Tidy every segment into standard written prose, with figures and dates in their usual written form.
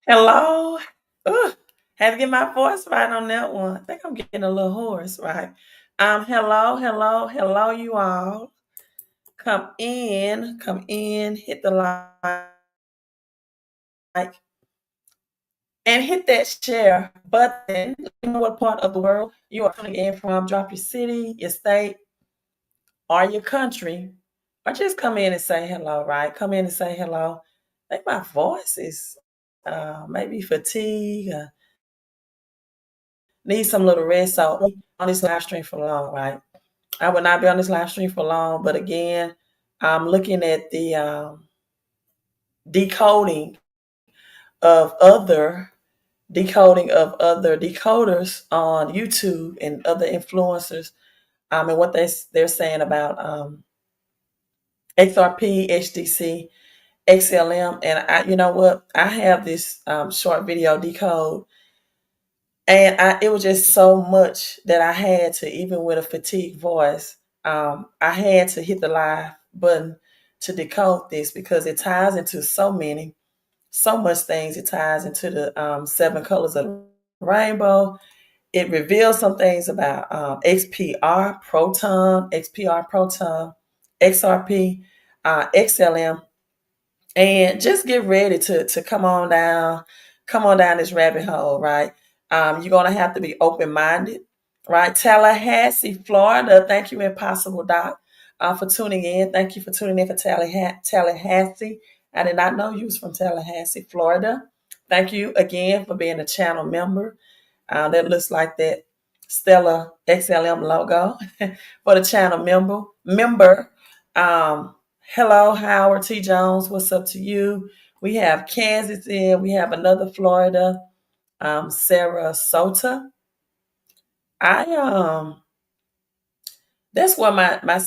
Hello. Ugh, had to get my voice right on that one. I think I'm getting a little hoarse, right? Hello, you all. Come in, hit the like, and hit that share button. Let me know what part of the world you are coming in from. Drop your city, your state, or your country, or just come in and say hello, right? Come in and say hello. I think my voice is maybe fatigue. Need some little rest. So on this live stream for long, right? I will not be on this live stream for long, but again, I'm looking at the decoding of other decoders on YouTube and other influencers, and what they're saying about XRP Xdc Xlm, and you know what? I have this short video decode. And it was just so much that I had to, even with a fatigued voice, I had to hit the live button to decode this because it ties into so much things. It ties into the 7 colors of the rainbow. It reveals some things about XPR Proton, XRP, XLM, and just get ready to come on down this rabbit hole, right? You're gonna have to be open-minded, right? Tallahassee, Florida. Thank you, Impossible Doc, for tuning in. Thank you for tuning in for Tallahassee. I did not know you was from Tallahassee, Florida. Thank you again for being a channel member. That looks like that Stellar XLM logo for the channel member. Um, Hello, Howard T. Jones. What's up to you? We have Kansas in. We have another Florida, Sarasota. That's where my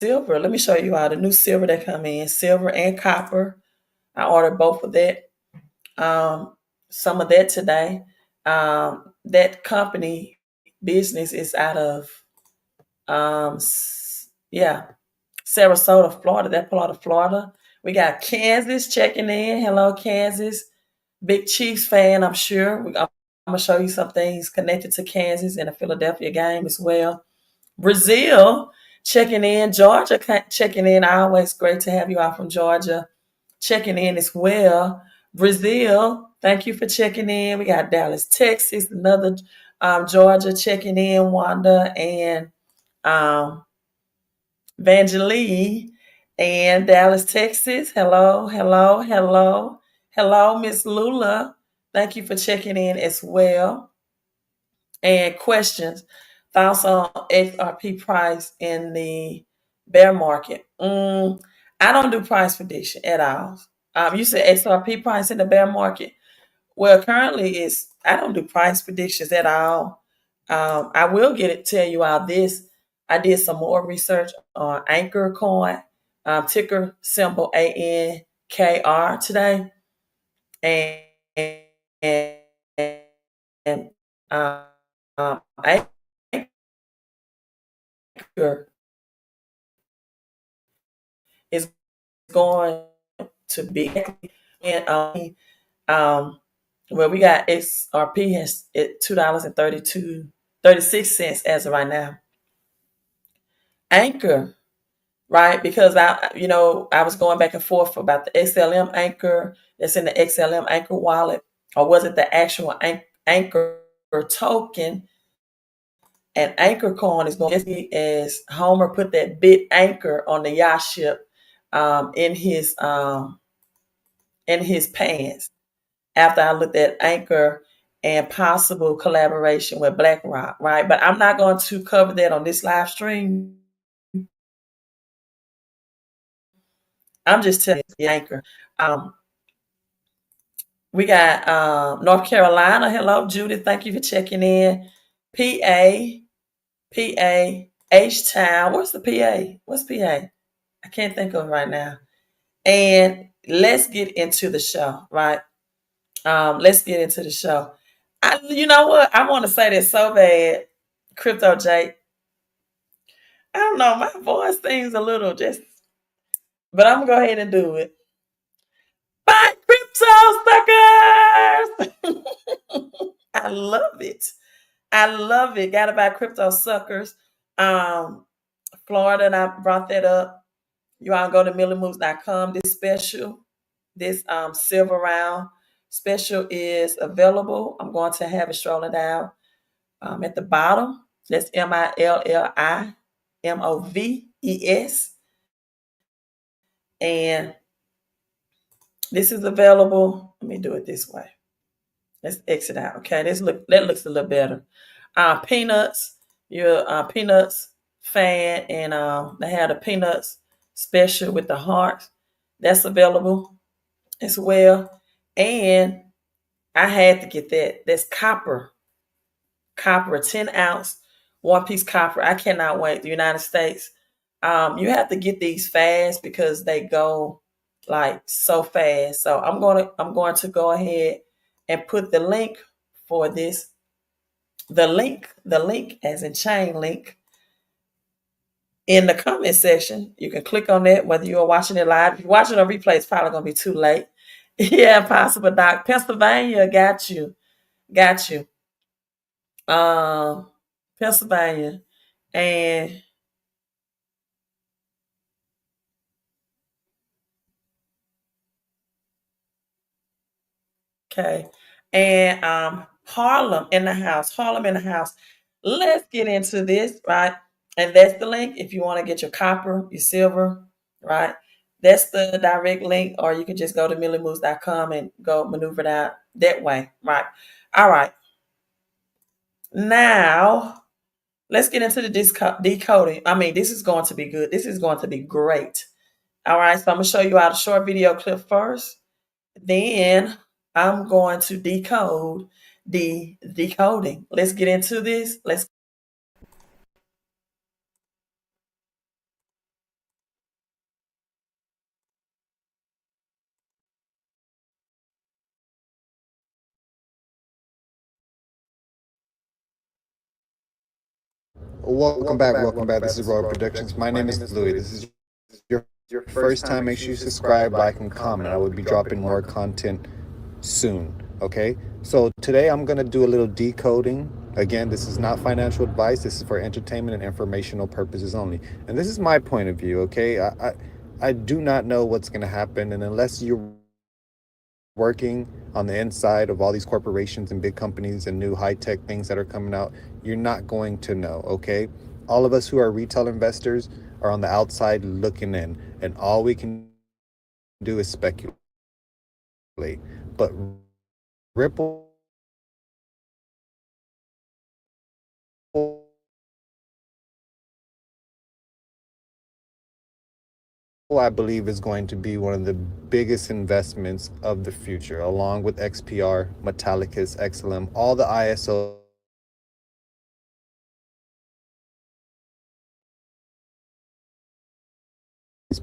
silver. Let me show you all the new silver that come in, silver and copper. I ordered both of that. Some of that today. That company business is out of yeah, Sarasota, Florida. That part of Florida. We got Kansas checking in. Hello, Kansas. Big Chiefs fan, I'm sure. I'm going to show you some things connected to Kansas and the Philadelphia game as well. Brazil checking in. Georgia checking in. Always great to have you out from Georgia checking in as well. Brazil, thank you for checking in. We got Dallas, Texas, another Georgia checking in. Wanda and Vangelie and Dallas, Texas. Hello, Miss Lula. Thank you for checking in as well. And questions, thoughts on XRP price in the bear market? I don't do price prediction at all. You said XRP price in the bear market. Well, currently I don't do price predictions at all. I will tell you all this. I did some more research on Anchor coin, ticker symbol ANKR today, and Anchor is going to be, and well, we got XRP has at $2.36 as of right now. Anchor, right? Because I was going back and forth about the XLM Anchor that's in the XLM Anchor wallet, or was it the actual Anchor token? And Anchor coin is going to be as Homer put that bit anchor on the yacht ship in his pants. After I looked at Anchor and possible collaboration with BlackRock, right? But I'm not going to cover that on this live stream. I'm just telling you, Anchor. We got North Carolina. Hello, Judith. Thank you for checking in. PA, H-Town. What's the PA? What's PA? I can't think of it right now. And let's get into the show, right? Let's get into the show. You know what? I want to say this so bad, Crypto Jake. I don't know, my voice seems a little but I'm gonna go ahead and do it. Bye, Crypto suckers. I love it. I love it. Got about crypto suckers. Um, Florida, and I brought that up. You all go to millimoves.com. This special, this silver round special is available. I'm going to have it strolling down at the bottom. That's MILLIMOVES. And this is available. Let me do it this way. Let's exit out. Okay, that looks a little better. Peanuts, your peanuts fan, and they have the peanuts special with the heart. That's available as well. And I had to get that. That's copper, a 10-ounce, one piece copper. I cannot wait. The United States. You have to get these fast because they go like so fast. So I'm going to go ahead and put the link for this. The link as in chain link in the comment section. You can click on that whether you're watching it live. If you're watching a replay, it's probably gonna be too late. Yeah, possible, Doc. Pennsylvania, got you. Got you. Pennsylvania. And okay. And Harlem in the house. Harlem in the house. Let's get into this, right? And that's the link if you want to get your copper, your silver, right? That's the direct link, or you can just go to millimoves.com and go maneuver that way, right? All right. Now, let's get into the decoding. I mean, this is going to be good. This is going to be great. All right, so I'm going to show you out a short video clip first. Then I'm going to decode the decoding. Let's get into this. Let's. Welcome back. Welcome back. This is Royal Productions. My name is Louis. This is your first time. Make sure you subscribe, like, and comment. I will be dropping more content soon. Okay. So today I'm gonna do a little decoding. Again, this is not financial advice. This is for entertainment and informational purposes only. And this is my point of view. Okay. I do not know what's gonna happen, and unless you're working on the inside of all these corporations and big companies and new high-tech things that are coming out, you're not going to know. Okay, all of us who are retail investors are on the outside looking in, and all we can do is speculate. But Ripple, I believe, is going to be one of the biggest investments of the future, along with XPR, Metallicus, Xlm, all the ISO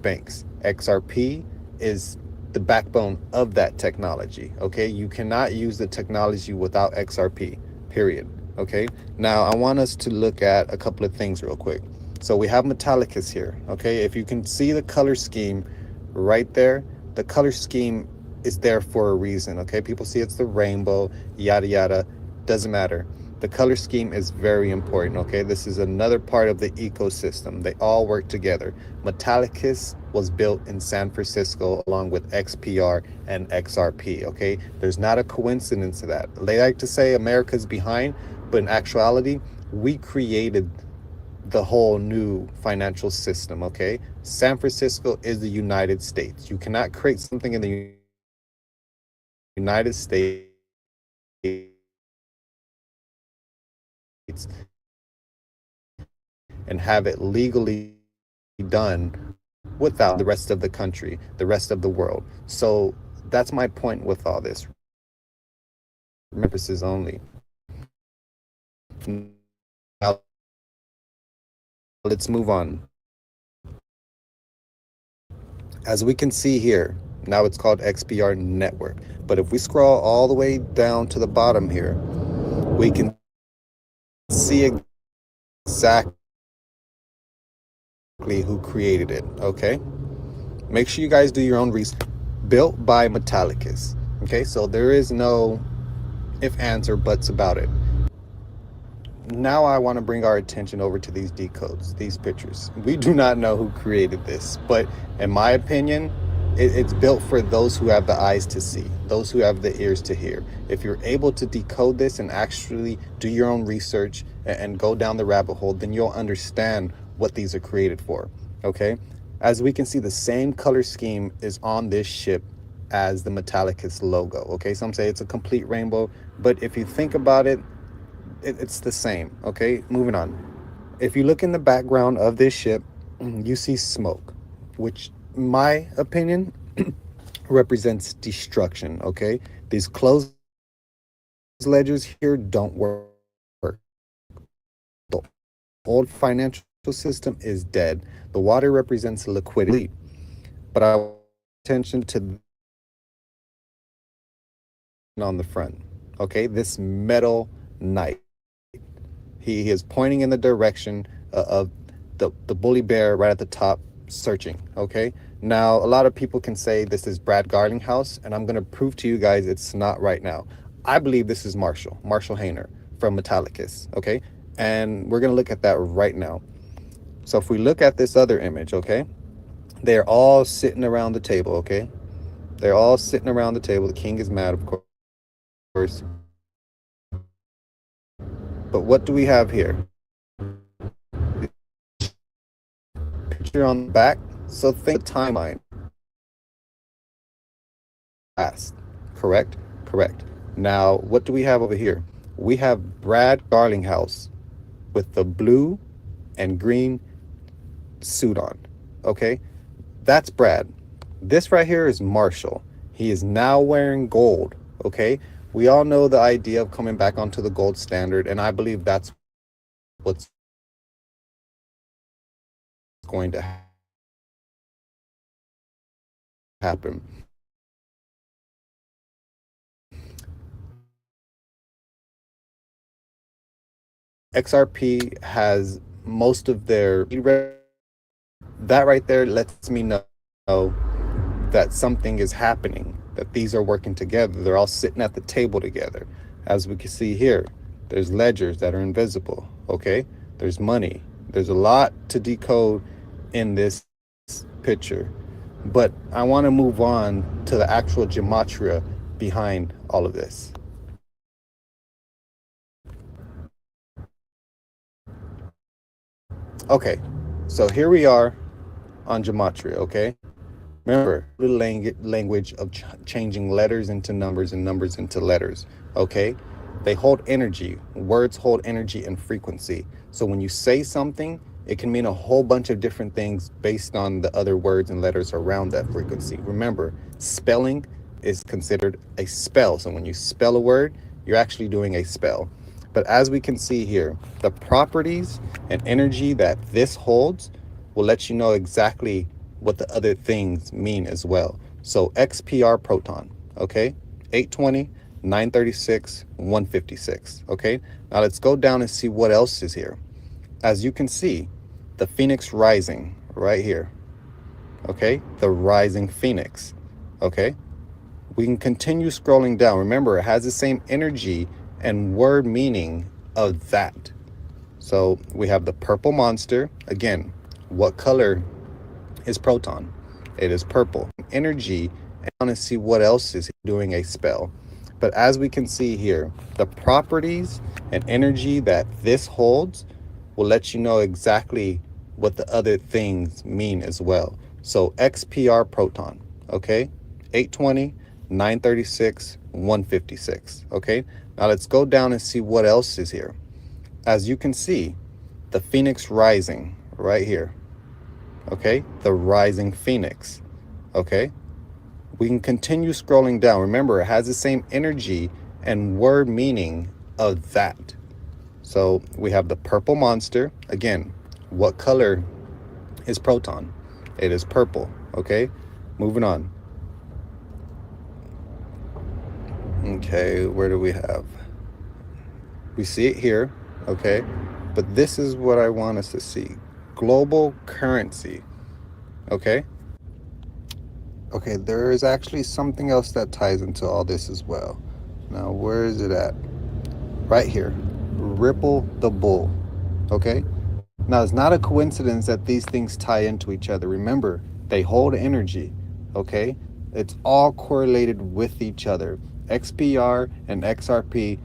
banks. XRP is the backbone of that technology. Okay, you cannot use the technology without XRP, period. Okay, now I want us to look at a couple of things real quick. So we have Metallicus here. Okay, if you can see the color scheme right there, the color scheme is there for a reason. Okay, people see it's the rainbow, yada yada, doesn't matter. The color scheme is very important. Okay, this is another part of the ecosystem. They all work together. Metallicus was built in San Francisco along with XPR and XRP. Okay, there's not a coincidence to that. They like to say America's behind, but in actuality, we created the whole new financial system. Okay, San Francisco is the United States. You cannot create something in the United States and have it legally done without the rest of the country, the rest of the world. So that's my point with all this. Purposes only. Now, let's move on. As we can see here, now it's called XPR Network. But if we scroll all the way down to the bottom here, we can see exactly who created it. Okay, make sure you guys do your own research. Built by Metallicus. Okay, so there is no if, ands, or buts about it. Now I want to bring our attention over to these decodes, these pictures. We do not know who created this, but in my opinion, it's built for those who have the eyes to see, those who have the ears to hear. If you're able to decode this and actually do your own research and go down the rabbit hole, then you'll understand what these are created for. Okay, as we can see, the same color scheme is on this ship as the Metallicus logo. Okay, some say it's a complete rainbow, but if you think about it, it's the same. Okay, moving on. If you look in the background of this ship, you see smoke, which, in my opinion, represents destruction. Okay, these closed ledgers here don't work. The old financial system is dead. The water represents liquidity, but I want attention to on the front. Okay, this metal knight. He is pointing in the direction of the bully bear right at the top, searching. Okay. Now, a lot of people can say this is Brad Garlinghouse, and I'm going to prove to you guys it's not right now. I believe this is Marshall Hayner from Metallicus. Okay. And we're going to look at that right now. So if we look at this other image, okay, they're all sitting around the table. Okay. They're all sitting around the table. The king is mad, of course. But what do we have here? Picture on the back. So think timeline. Last. Correct? Correct. Now, what do we have over here? We have Brad Garlinghouse with the blue and green suit on. Okay? That's Brad. This right here is Marshall. He is now wearing gold. Okay? We all know the idea of coming back onto the gold standard, and I believe that's what's going to happen. XRP has most of their that right there lets me know that something is happening, that these are working together. They're all sitting at the table together. As we can see here, there's ledgers that are invisible. Okay, there's money. There's a lot to decode in this picture, but I want to move on to the actual gematria behind all of this. Okay, so here we are on gematria. Okay, remember the language of changing letters into numbers and numbers into letters. Okay, they hold energy. Words hold energy and frequency. So when you say something, it can mean a whole bunch of different things based on the other words and letters around that frequency. Remember, spelling is considered a spell. So when you spell a word, you're actually doing a spell. But as we can see here, the properties and energy that this holds will let you know exactly what the other things mean as well. So XPR proton, okay? 820, 936, 156, okay? Now let's go down and see what else is here. As you can see, the Phoenix rising right here, okay? The rising Phoenix, okay? We can continue scrolling down. Remember, it has the same energy and word meaning of that. So we have the purple monster. Again, what color is proton? It is purple. Energy, and I want to see what else is doing a spell. But as we can see here, the properties and energy that this holds will let you know exactly what the other things mean as well. So XPR proton, okay? 820, 936, 156, okay? Now let's go down and see what else is here. As you can see, the Phoenix rising right here, okay? The rising Phoenix, okay? We can continue scrolling down. Remember, it has the same energy and word meaning of that. So we have the purple monster. Again, what color is proton? It is purple, okay? Moving on. Okay, where do we have? We see it here, okay? But this is what I want us to see. Global currency, okay? Okay, there is actually something else that ties into all this as well. Now, where is it at? Right here. Ripple the bull. Okay? Now, it's not a coincidence that these things tie into each other. Remember, they hold energy. Okay? It's all correlated with each other. XPR and XRP,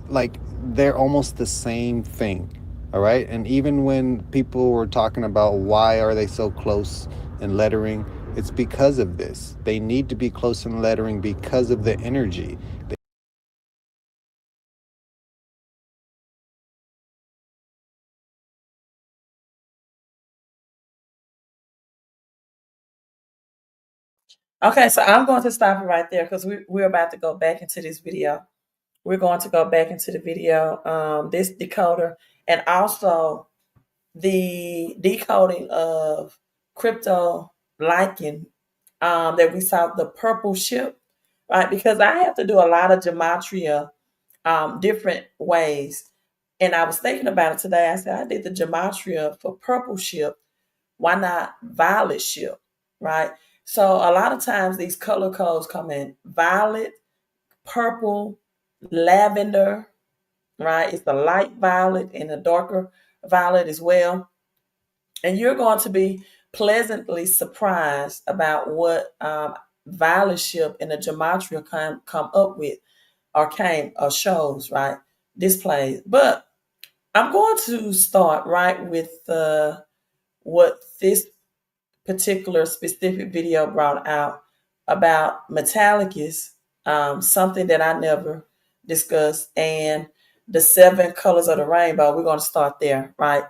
like, they're almost the same thing. All right? And even when people were talking about why are they so close in lettering, it's because of this. They need to be close in lettering because of the energy. Okay, so I'm going to stop it right there because we're about to go back into this video. We're going to go back into the video, this decoder, and also the decoding of crypto liking that we saw the purple ship, right? Because I have to do a lot of gematria different ways. And I was thinking about it today. I said, I did the gematria for purple ship. Why not violet ship, right? So a lot of times these color codes come in violet, purple, lavender, right? It's the light violet and the darker violet as well. And you're going to be pleasantly surprised about what violet ship and the gematria come up with or came or shows, right? Displays. But I'm going to start right with what this particular specific video brought out about metallicus, something that I never discussed, and the 7 colors of the rainbow. We're going to start there, right?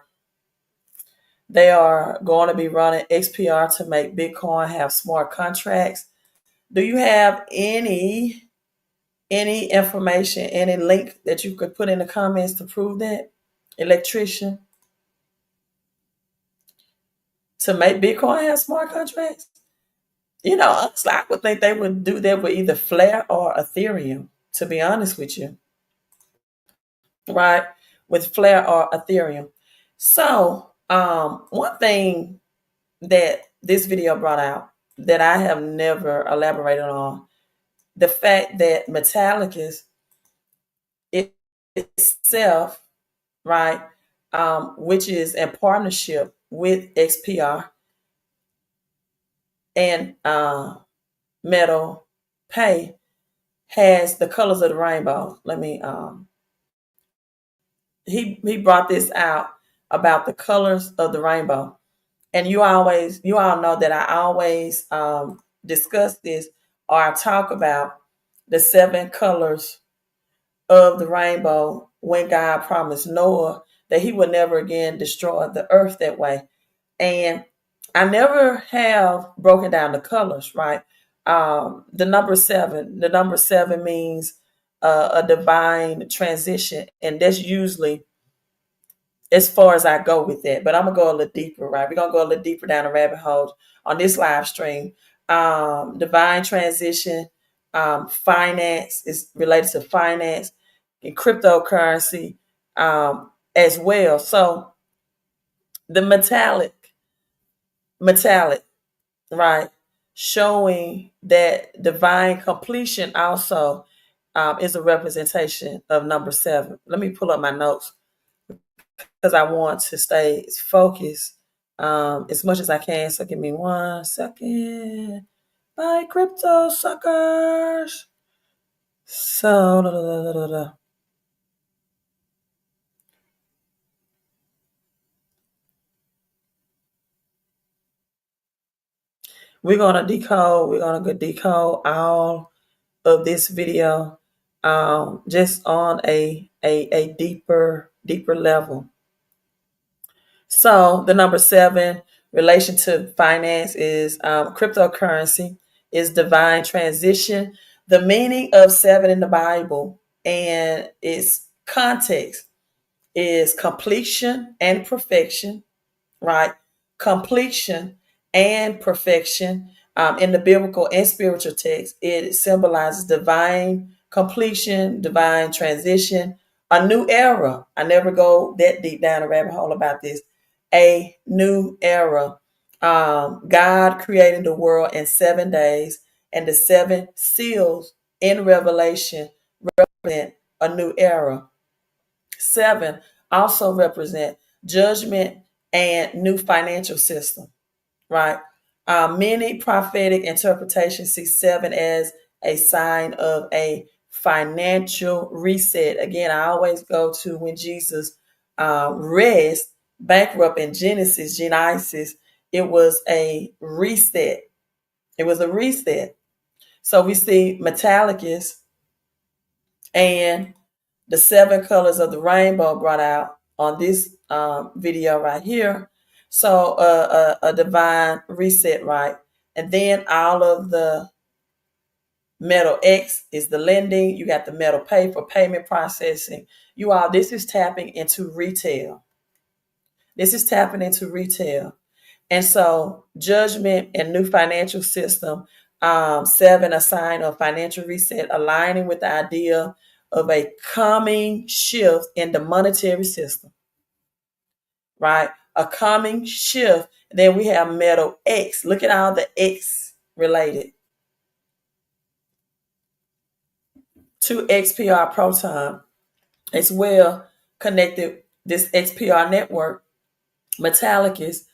They are going to be running XPR to make Bitcoin have smart contracts. Do you have any information, any link that you could put in the comments to prove that? Electrician, to make Bitcoin have smart contracts? You know, honestly, I would think they would do that with either Flare or Ethereum, to be honest with you, right? With Flare or Ethereum. So, one thing that this video brought out that I have never elaborated on, the fact that Metallicus itself, right, which is in partnership with XPR and Metal Pay, has the colors of the rainbow. Let me he brought this out about the colors of the rainbow. And you all know that I always discuss this, or I talk about the 7 colors of the rainbow when God promised Noah that he would never again destroy the earth that way. And I never have broken down the colors, right? The number seven means a divine transition, and that's usually as far as I go with that. But I'm gonna go a little deeper, right? We're gonna go a little deeper down the rabbit hole on this live stream. Divine transition, finance is related to finance and cryptocurrency as well. So the metallic, right? Showing that divine completion also is a representation of number 7. Let me pull up my notes because I want to stay focused as much as I can. So give me 1 second. Bye, crypto suckers. So we're gonna decode all of this video just on a deeper level. So the number 7 relation to finance is cryptocurrency, is divine transition. The meaning of 7 in the Bible and its context is completion and perfection, right? Completion and perfection. In the biblical and spiritual text, it symbolizes divine completion, divine transition, a new era. I never go that deep down a rabbit hole about this. A new era. God creating the world in 7 days, and the seven seals in Revelation represent a new era. Seven also represent judgment and new financial system, right? Many prophetic interpretations see seven as a sign of a financial reset. Again, I always go to when Jesus raised bankrupt in Genesis, it was a reset. It was a reset. So we see Metallicus and the seven colors of the rainbow brought out on this video right here. So a divine reset, right? And then all of the metal X is the lending. You got the metal pay for payment processing. This is tapping into retail. This is tapping into retail. And so judgment and new financial system, seven, a sign of financial reset, aligning with the idea of a coming shift in the monetary system, right? A coming shift. Then we have metal X. Look at all the X related to XPR Proton. It's well connected, this XPR network, Metallicus,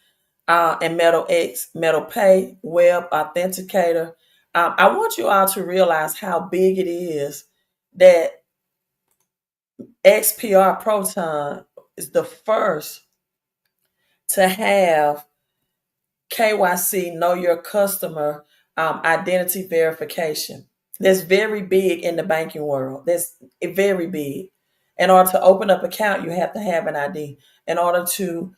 and Metal X, Metal Pay, Web Authenticator. I want you all to realize how big it is that XPR Proton is the first to have KYC, know your customer, identity verification. That's very big in the banking world. That's very big. In order to open up an account, you have to have an ID. In order to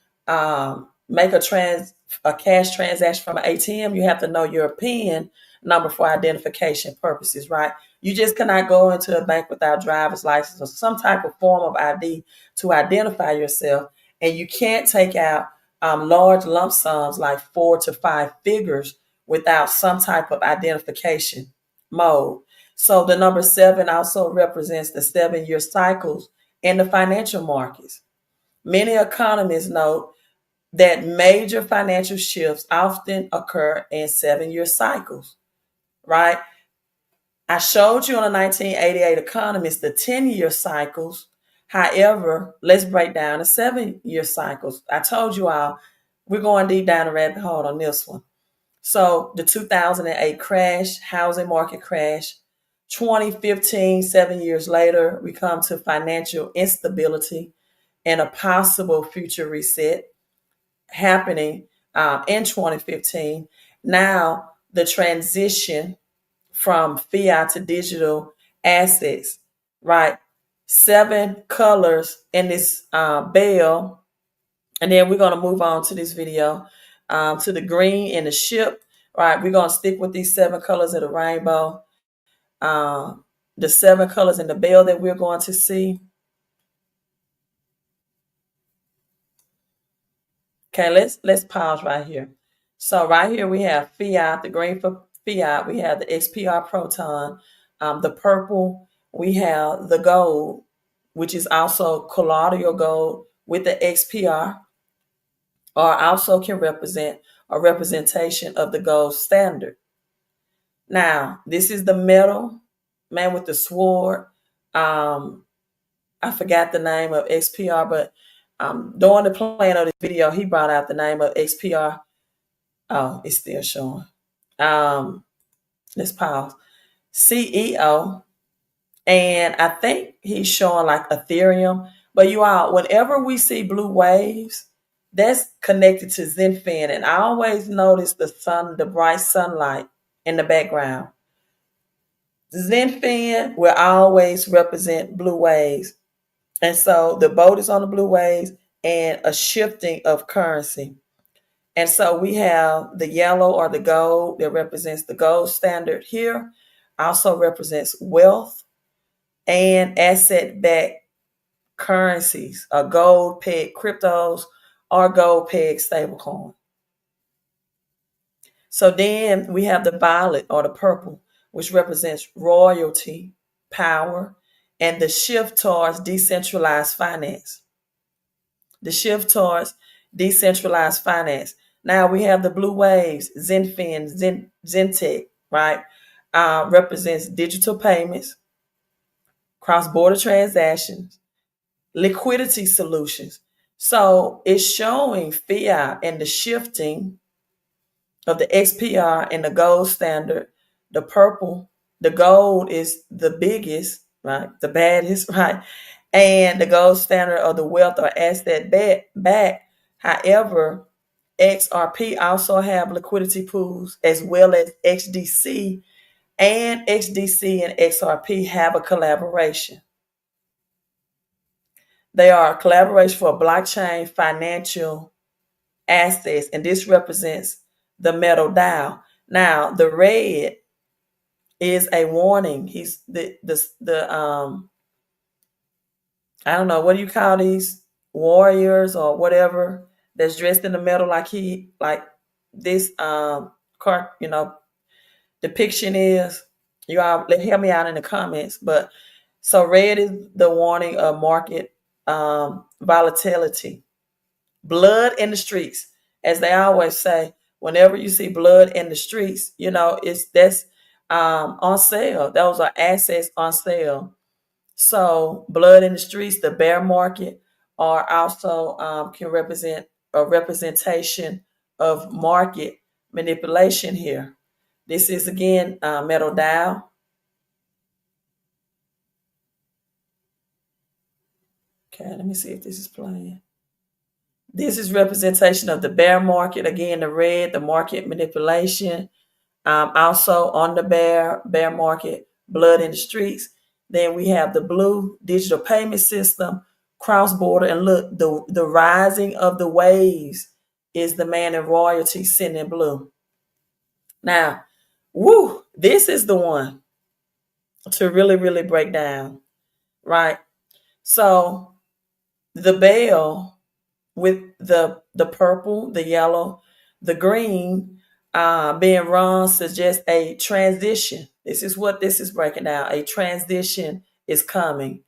make a cash transaction from an ATM, you have to know your PIN number for identification purposes, right? You just cannot go into a bank without driver's license or some type of form of ID to identify yourself. And you can't take out large lump sums like 4 to 5 figures without some type of identification mode. So the number seven also represents the 7-year cycles in the financial markets. Many economists note that major financial shifts often occur in 7-year cycles, right? I showed you on the 1988 Economist the 10-year cycles. However, let's break down the 7-year cycles. I told you all, we're going deep down the rabbit hole on this one. So the 2008 crash, housing market crash, 2015, 7 years later, we come to financial instability and a possible future reset happening in 2015. Now, the transition from fiat to digital assets, right? 7 colors in this bell. And then we're going to move on to this video to the green in the ship, right? We're going to stick with these 7 colors of the rainbow. The 7 colors in the bell that we're going to see. Okay, let's pause right here. So right here we have fiat, the green for fiat. We have the XPR Proton. The purple, we have the gold, which is also colloidal gold with the XPR, or also can represent a representation of the gold standard. Now, this is the metal man with the sword. I forgot the name of XPR, but during the playing of this video, he brought out the name of XPR. Oh, it's still showing. Let's pause. CEO, and I think he's showing like Ethereum. But you all, whenever we see blue waves, that's connected to Zenfin, and I always notice the sun, the bright sunlight in the background. Zenfin will always represent blue waves. And so the boat is on the blue waves and a shifting of currency. And so we have the yellow or the gold that represents the gold standard here, also represents wealth and asset-backed currencies, a gold peg cryptos or gold peg stablecoin. So then we have the violet or the purple, which represents royalty, power, and the shift towards decentralized finance. The shift towards decentralized finance. Now we have the blue waves, Zenfin, Zentech, right? Represents digital payments, cross-border transactions, liquidity solutions. So it's showing fiat and the shifting of the XPR and the gold standard. The purple, the gold is the biggest, right? The baddest, right? And the gold standard of the wealth or asset back. However, XRP also have liquidity pools as well as XDC, and XDC and XRP have a collaboration. They are a collaboration for blockchain financial assets, and this represents the metal Dow. Now, the red is a warning. He's the I don't know, what do you call these warriors or whatever that's dressed in the metal like this car, depiction is. You all help me out in the comments. But so red is the warning of market volatility. Blood in the streets, as they always say. Whenever you see blood in the streets, it's that's on sale. Those are assets on sale. So blood in the streets, the bear market, are also can represent a representation of market manipulation here. This is again metal Dow. Okay, let me see if this is playing. This is representation of the bear market. Again, the red, the market manipulation. Also on the bear market, blood in the streets. Then we have the blue, digital payment system, cross border, and look, the rising of the waves is the man in royalty sitting in blue. Now, this is the one to really, really break down, right? So the bell with the purple, the yellow, the green being run suggests a transition. This is what this is breaking down. A transition is coming,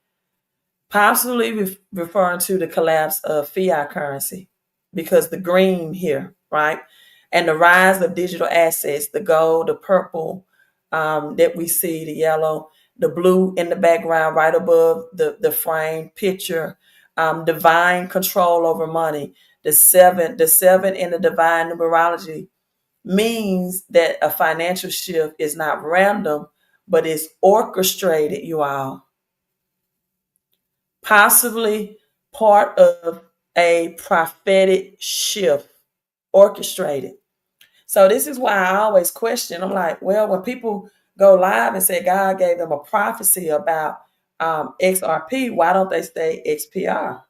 possibly referring to the collapse of fiat currency, because the green here, right, and the rise of digital assets, the gold, the purple that we see, the yellow, the blue in the background, right above the frame picture, divine control over money. The seven in the divine numerology means that a financial shift is not random, but it's orchestrated, you all. Possibly part of a prophetic shift, orchestrated. So this is why I always question. I'm like, well, when people go live and say God gave them a prophecy about XRP, why don't they say XPR?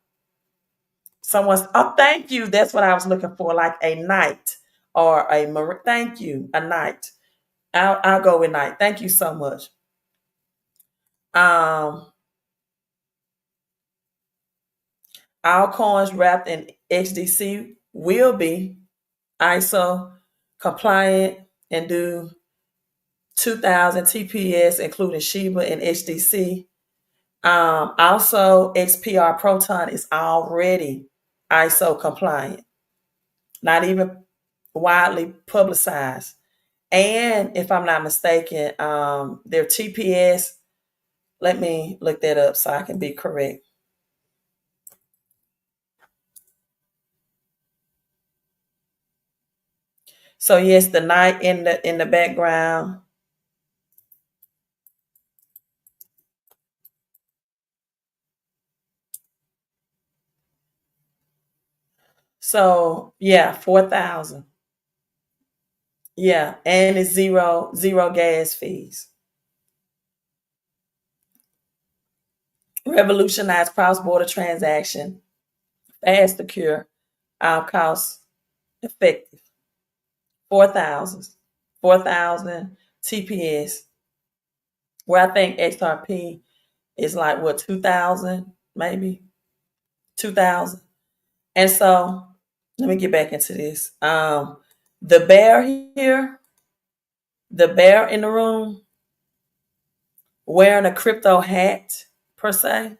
Thank you. That's what I was looking for, like a knight or thank you, a knight. I'll go with knight. Thank you so much. Um, all coins wrapped in XDC will be ISO compliant and do 2000 TPS, including Shiba and HDC. Also, XPR Proton is already ISO compliant, not even widely publicized. And if I'm not mistaken, their TPS, let me look that up so I can be correct. So yes, the knight in the background. So yeah, 4,000. Yeah, and it's zero gas fees. Revolutionize cross-border transaction, fast, secure, cost effective. 4,000. 4,000 TPS. Where I think XRP is like what, 2,000 maybe? 2,000. And so let me get back into this. The bear here, the bear in the room, wearing a crypto hat per se,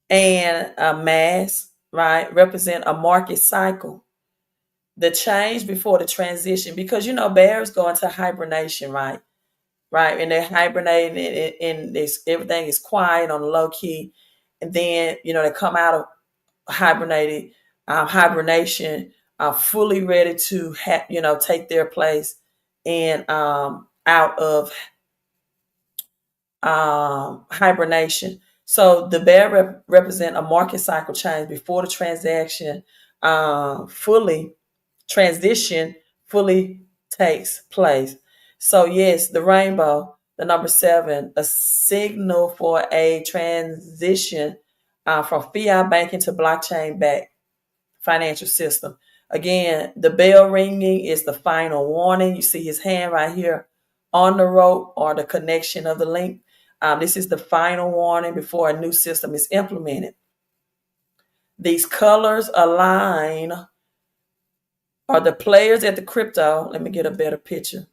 and a mask, right, represent a market cycle. the change before the transition, because bears go into hibernation, right? Right, and they're hibernating, and everything is quiet on the low key, and then they come out of hibernated hibernation, fully ready to take their place and out of hibernation. So the bear represent a market cycle change before the fully transition fully takes place. So yes, the rainbow, the number 7, a signal for a transition from fiat banking to blockchain backed financial system. Again, the bell ringing is the final warning. You see his hand right here on the rope or the connection of the link. This is the final warning before a new system is implemented. These colors align are the players at the crypto. Let me get a better picture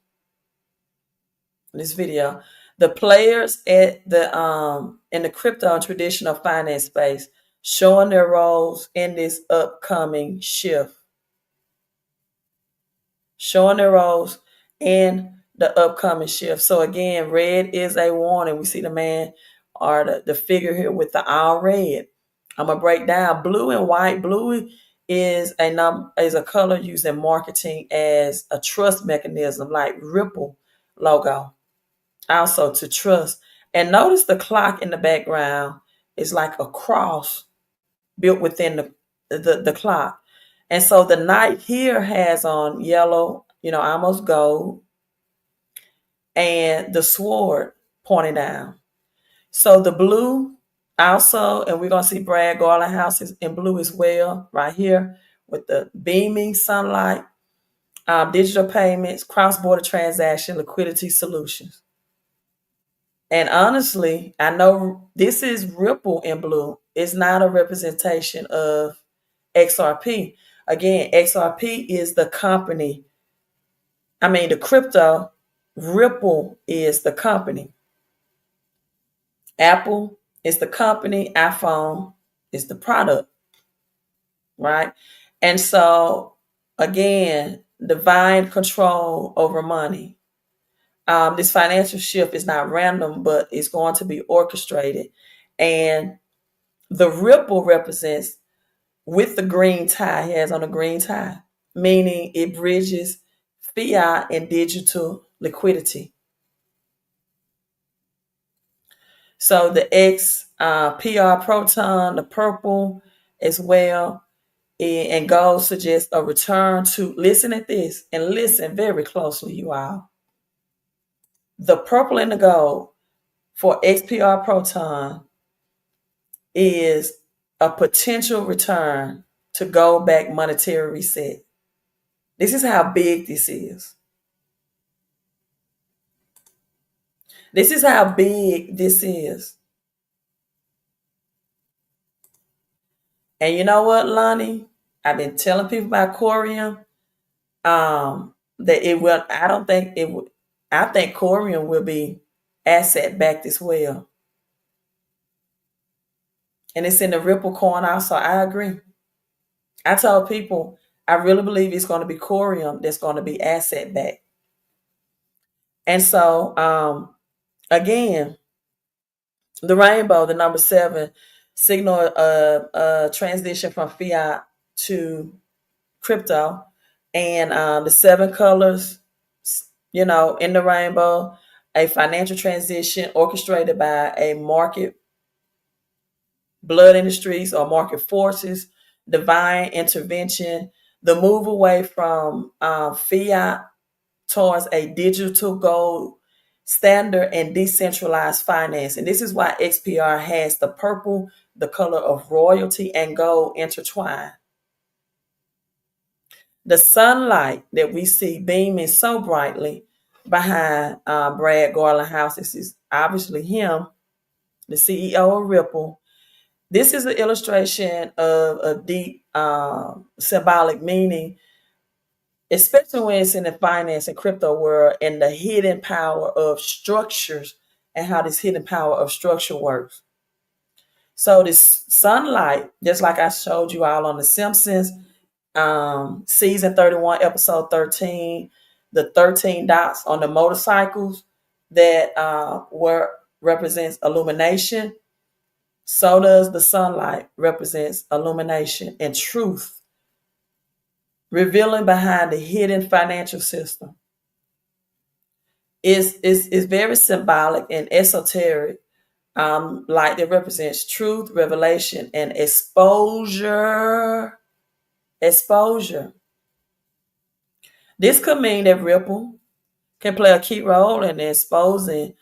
in this video. The players at the in the crypto and traditional finance space, showing their roles in this upcoming shift. Showing their roles in the upcoming shift. So again, red is a warning. We see the man or the figure here with the all red. I'm gonna break down blue and white. Blue is a color used in marketing as a trust mechanism, like Ripple logo. Also to trust. And notice the clock in the background is like a cross built within the clock. And so the knight here has on yellow, almost gold, and the sword pointing down. So the blue also, and we're going to see Brad Garland houses in blue as well, right here with the beaming sunlight, digital payments, cross-border transaction, liquidity solutions. And honestly, I know this is Ripple in blue. It's not a representation of XRP. Again, XRP is the company. The crypto. Ripple is the company. Apple is the company. iPhone is the product, right? And so, again, divine control over money. This financial shift is not random, but it's going to be orchestrated. And the ripple represents with the green tie. He has on a green tie, meaning it bridges fiat and digital liquidity. So the XPR proton, the purple as well, and gold suggests a return to, listen at this and listen very closely, you all. The purple and the gold for XPR proton is a potential return to gold back monetary reset. This is how big this is. This is how big this is. And you know what, Lonnie? I've been telling people about Corium. That it will. I don't think it would. I think Corium will be asset backed as well, and it's in the Ripple coin also. I agree. I told people I really believe it's going to be Corium that's going to be asset backed, and so again, the rainbow, the number 7, signal a transition from fiat to crypto, and the 7 colors, in the rainbow, a financial transition orchestrated by a market, blood industries or market forces, divine intervention, the move away from fiat towards a digital gold standard and decentralized finance. And this is why XPR has the purple, the color of royalty, and gold intertwined. The sunlight that we see beaming so brightly behind Brad Garland House, this is obviously him, the CEO of Ripple. This is an illustration of a deep symbolic meaning, especially when it's in the finance and crypto world, and the hidden power of structures and how this hidden power of structure works. So this sunlight, just like I showed you all on The Simpsons, season 31, episode 13, the 13 dots on the motorcycles that were represents illumination. So does the sunlight represents illumination and truth, revealing behind the hidden financial system. Is very symbolic and esoteric. Light that represents truth, revelation, and exposure. Exposure. This could mean that Ripple can play a key role in exposing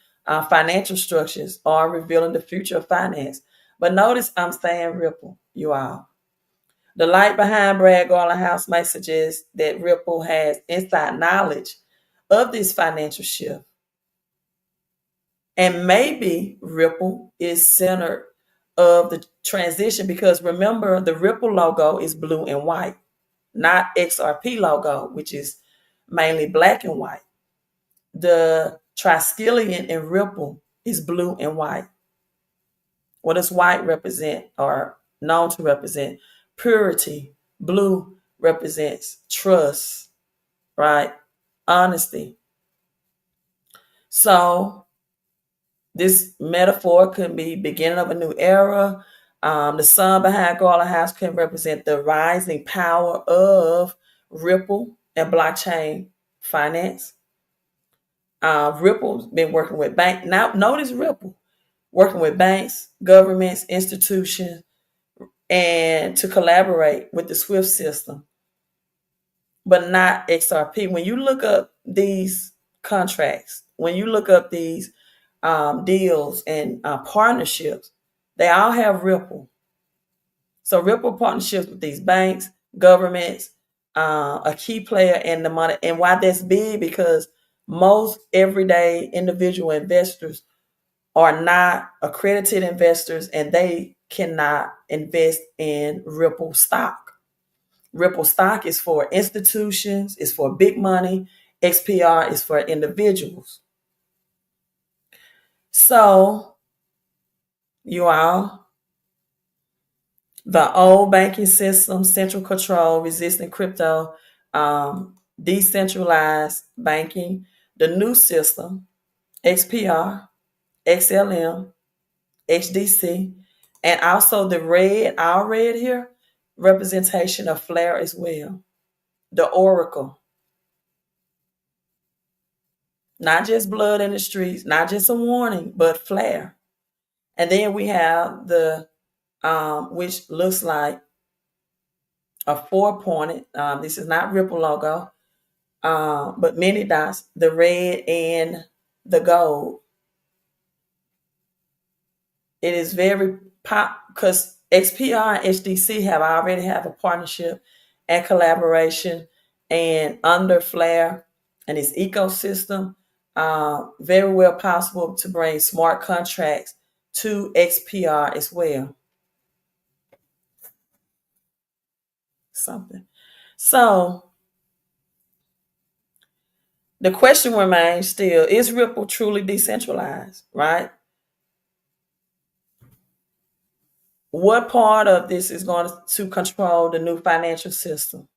financial structures or revealing the future of finance. But notice I'm saying Ripple, you all. The light behind Brad Garland House may suggest that Ripple has inside knowledge of this financial shift. And maybe Ripple is centered of the transition because remember the Ripple logo is blue and white, not XRP logo, which is mainly black and white. The triskelion in Ripple is blue and white. What does white represent or known to represent? Purity. Blue represents trust, right? Honesty. So this metaphor could be beginning of a new era. The sun behind Garland House can represent the rising power of Ripple and blockchain finance. Ripple's been working with bank. Now notice Ripple working with banks, governments, institutions, and to collaborate with the SWIFT system, but not XRP. When you look up these contracts, when you look up these deals and partnerships, they all have Ripple. So Ripple partnerships with these banks, governments, a key player in the money. And why that's big, because most everyday individual investors are not accredited investors and they cannot invest in Ripple stock. Ripple stock is for institutions, is for big money. XPR is for individuals. So, you all, the old banking system, central control, resistant crypto, decentralized banking, the new system, XPR, XLM, XDC, and also the red, our red here, representation of Flare as well. The Oracle. Not just blood in the streets, not just a warning, but Flare. And then we have the, which looks like a four-pointed, this is not Ripple logo, but many dots, the red and the gold. It is very pop because XPR and HDC already have a partnership and collaboration, and under Flare and its ecosystem, very well possible to bring smart contracts to XPR as well. Something. So the question remains still, is Ripple truly decentralized, right? What part of this is going to control the new financial system?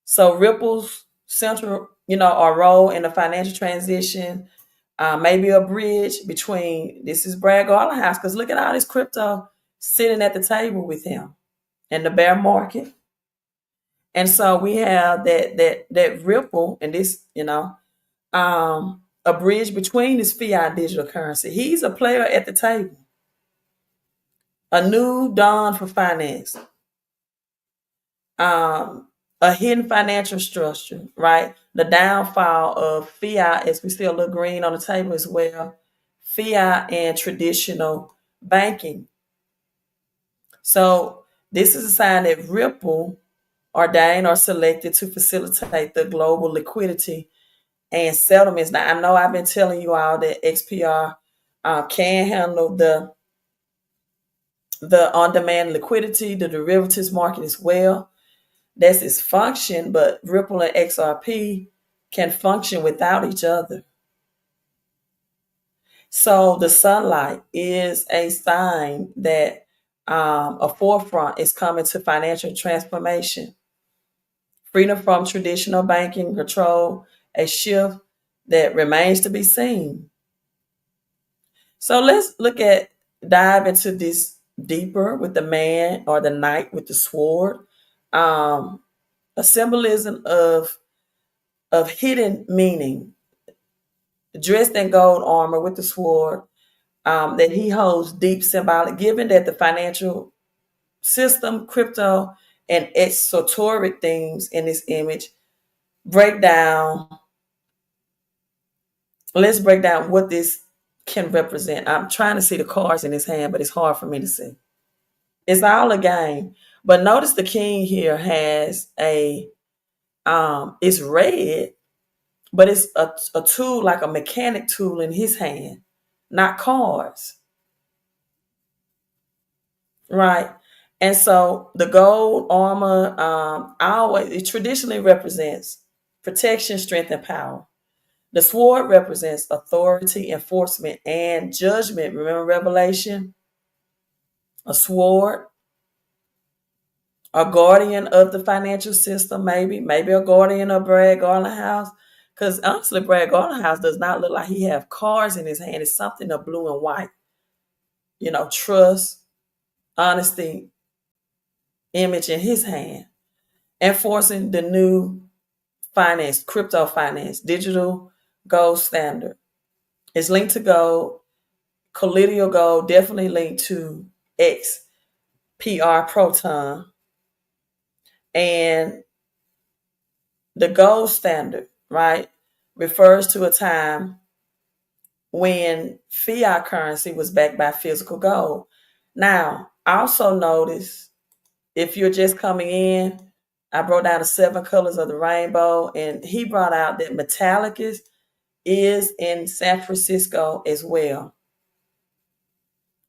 So Ripple's central, or role in the financial transition, maybe a bridge between, this is Brad Garland House, because look at all this crypto sitting at the table with him in the bear market. And so we have that Ripple and this, a bridge between this fiat digital currency. He's a player at the table. A new dawn for finance. A hidden financial structure, right? The downfall of fiat, as we see a little green on the table as well, fiat and traditional banking. So this is a sign that Ripple ordained or selected to facilitate the global liquidity and settlements. Now, I know I've been telling you all that XPR can handle the on-demand liquidity, the derivatives market as well. That's its function, but Ripple and XRP can function without each other. So the sunlight is a sign that a forefront is coming to financial transformation. Freedom from traditional banking control, a shift that remains to be seen. So let's dive into this deeper with the man or the knight with the sword. Um, a symbolism of hidden meaning, dressed in gold armor with the sword, that he holds deep symbolic, given that the financial system, crypto, and esoteric themes in this image break down. Let's break down what this can represent. I'm trying to see the cards in his hand, but it's hard for me to see. It's all a game. But notice the king here has it's red, but it's a tool, like a mechanic tool in his hand, not cards. Right. And so the gold armor it traditionally represents protection, strength, and power. The sword represents authority, enforcement, and judgment. Remember Revelation? A sword, a guardian of the financial system, maybe a guardian of Brad Garland House. Because honestly, Brad Garland House does not look like he have cards in his hand. It's something of blue and white. Trust, honesty, image in his hand. Enforcing the new finance, crypto finance, digital gold standard. It's linked to gold, colloidal gold, definitely linked to Xpr Proton. And the gold standard, right, refers to a time when fiat currency was backed by physical gold. Now, also notice, if you're just coming in, I brought down the 7 colors of the rainbow, and he brought out that Metallicus is in San Francisco as well.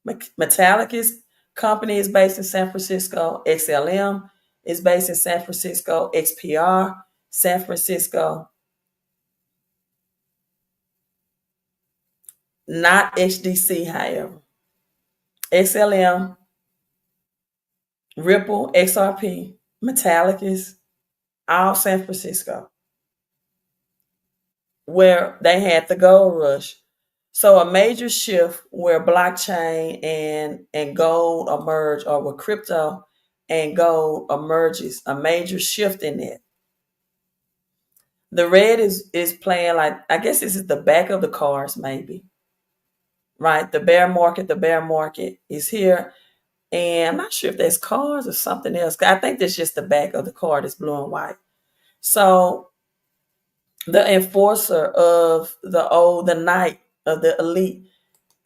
Metallicus company is based in San Francisco. Xlm is based in San Francisco. Xpr, San Francisco. Not XDC, however. Xlm, Ripple, XRP, Metallicus, all San Francisco, where they had the gold rush. So a major shift where blockchain and gold emerge, or where crypto and gold emerges, a major shift in it. The red is playing, like, I guess this is the back of the cards, maybe. Right? The bear market is here. And I'm not sure if that's cards or something else. I think that's just the back of the card is blue and white. So the enforcer of the knight of the elite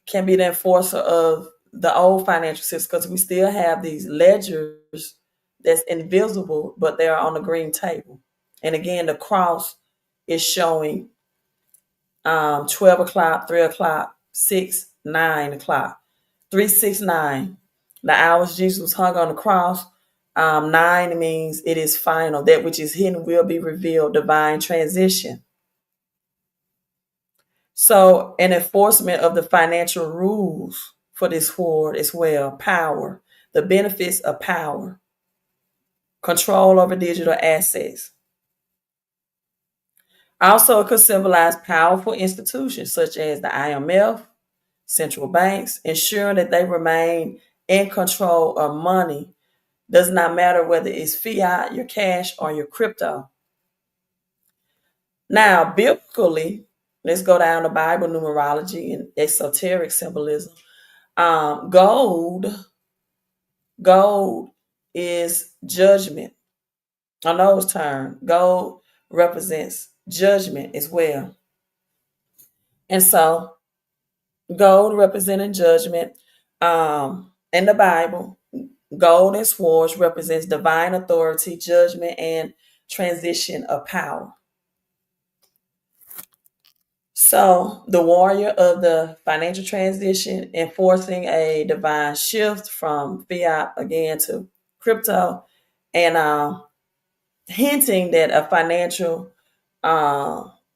can be the enforcer of the old financial system, because we still have these ledgers that's invisible, but they're on the green table. And again, the cross is showing 12 o'clock, 3 o'clock, 6, 9 o'clock, 3, 6, 9. The hours Jesus was hung on the cross. 9 means it is final. That which is hidden will be revealed. Divine transition. So, an enforcement of the financial rules for this sword as well. Power. The benefits of power. Control over digital assets. Also, it could symbolize powerful institutions such as the IMF, central banks, ensuring that they remain in control of money. Does not matter whether it's fiat, your cash, or your crypto. Now, biblically, let's go down to Bible numerology and esoteric symbolism. Gold is judgment. On those terms, gold represents judgment as well. And so, gold representing judgment. In the Bible, gold and swords represents divine authority, judgment, and transition of power. So the warrior of the financial transition, enforcing a divine shift from fiat again to crypto, and hinting that a financial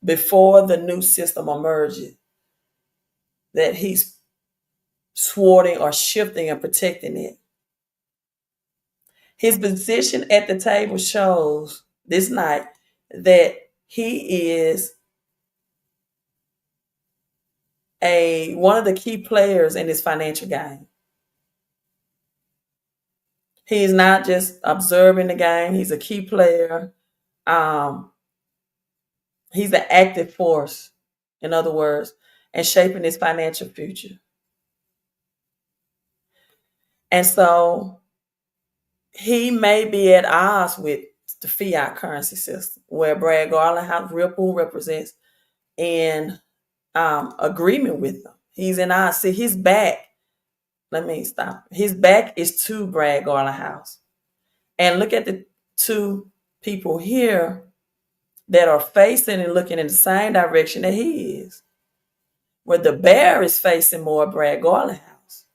before the new system emerges, that he's thwarting or shifting and protecting it. His position at the table shows this night that he is one of the key players in this financial game. He's not just observing the game, he's a key player. He's an active force, in other words, and shaping his financial future. And so he may be at odds with the fiat currency system, where Brad Garland House Ripple represents in agreement with them. He's in odds. See, his back, let me stop. His back is to Brad Garland House. And look at the two people here that are facing and looking in the same direction that he is, where the bear is facing more Brad Garland House.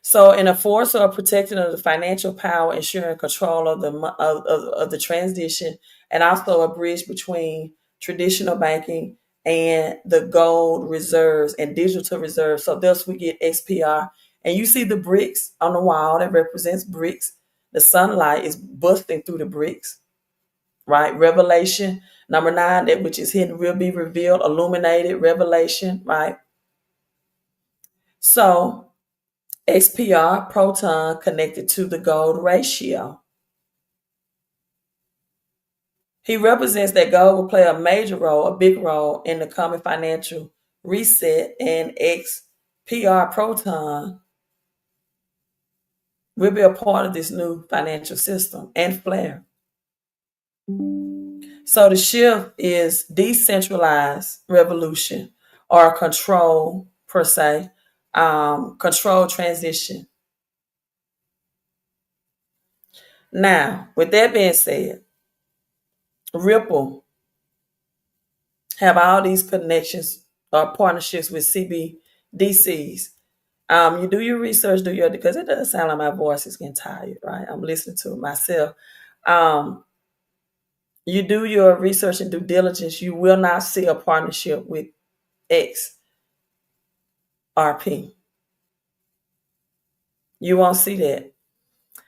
So, in a force or protecting of the financial power, ensuring control of the transition, and also a bridge between traditional banking and the gold reserves and digital reserves. So, thus we get XPR, and you see the bricks on the wall that represents bricks. The sunlight is busting through the bricks, right? Revelation number 9, that which is hidden will be revealed, illuminated, revelation, right? So XPR proton connected to the gold ratio. He represents that gold will play a major role, a big role in the coming financial reset, and XPR proton will be a part of this new financial system and flare. So the shift is decentralized revolution or control per se, control transition. Now, with that being said, Ripple have all these connections or partnerships with CBDCs. You do your research, because it does sound like my voice is getting tired, right? I'm listening to it myself. You do your research and due diligence. You will not see a partnership with XRP. You won't see that.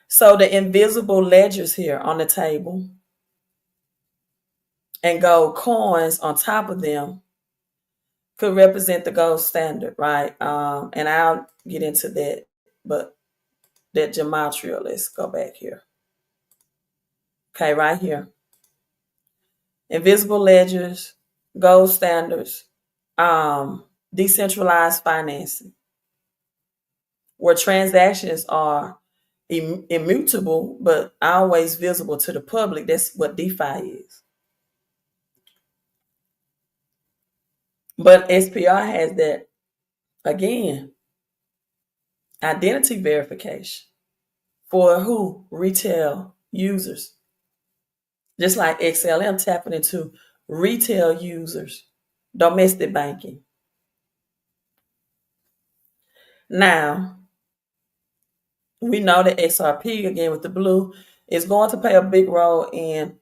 So the invisible ledgers here on the table and gold coins on top of them could represent the gold standard, right? And I'll get into that, but that gematria, let's go back here. Okay, right here. Invisible ledgers, gold standards, decentralized financing, where transactions are immutable but always visible to the public. That's what DeFi is. But SPR has that, again, identity verification for who? Retail users. Just like XLM tapping into retail users, domestic banking. Now, we know that XRP, again with the blue, is going to play a big role in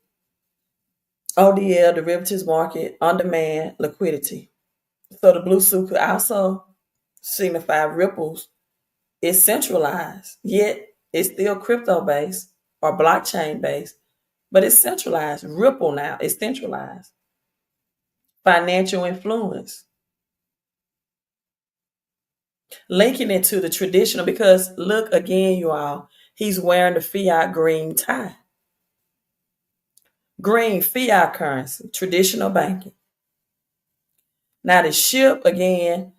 ODL, derivatives market, on-demand liquidity. So the blue suit could also signify Ripple's. It's centralized, yet it's still crypto-based or blockchain-based, but it's centralized. Ripple now is centralized. Financial influence. Linking it to the traditional, because look again, you all, he's wearing the fiat green tie. Green, fiat currency, traditional banking. Now the ship, again,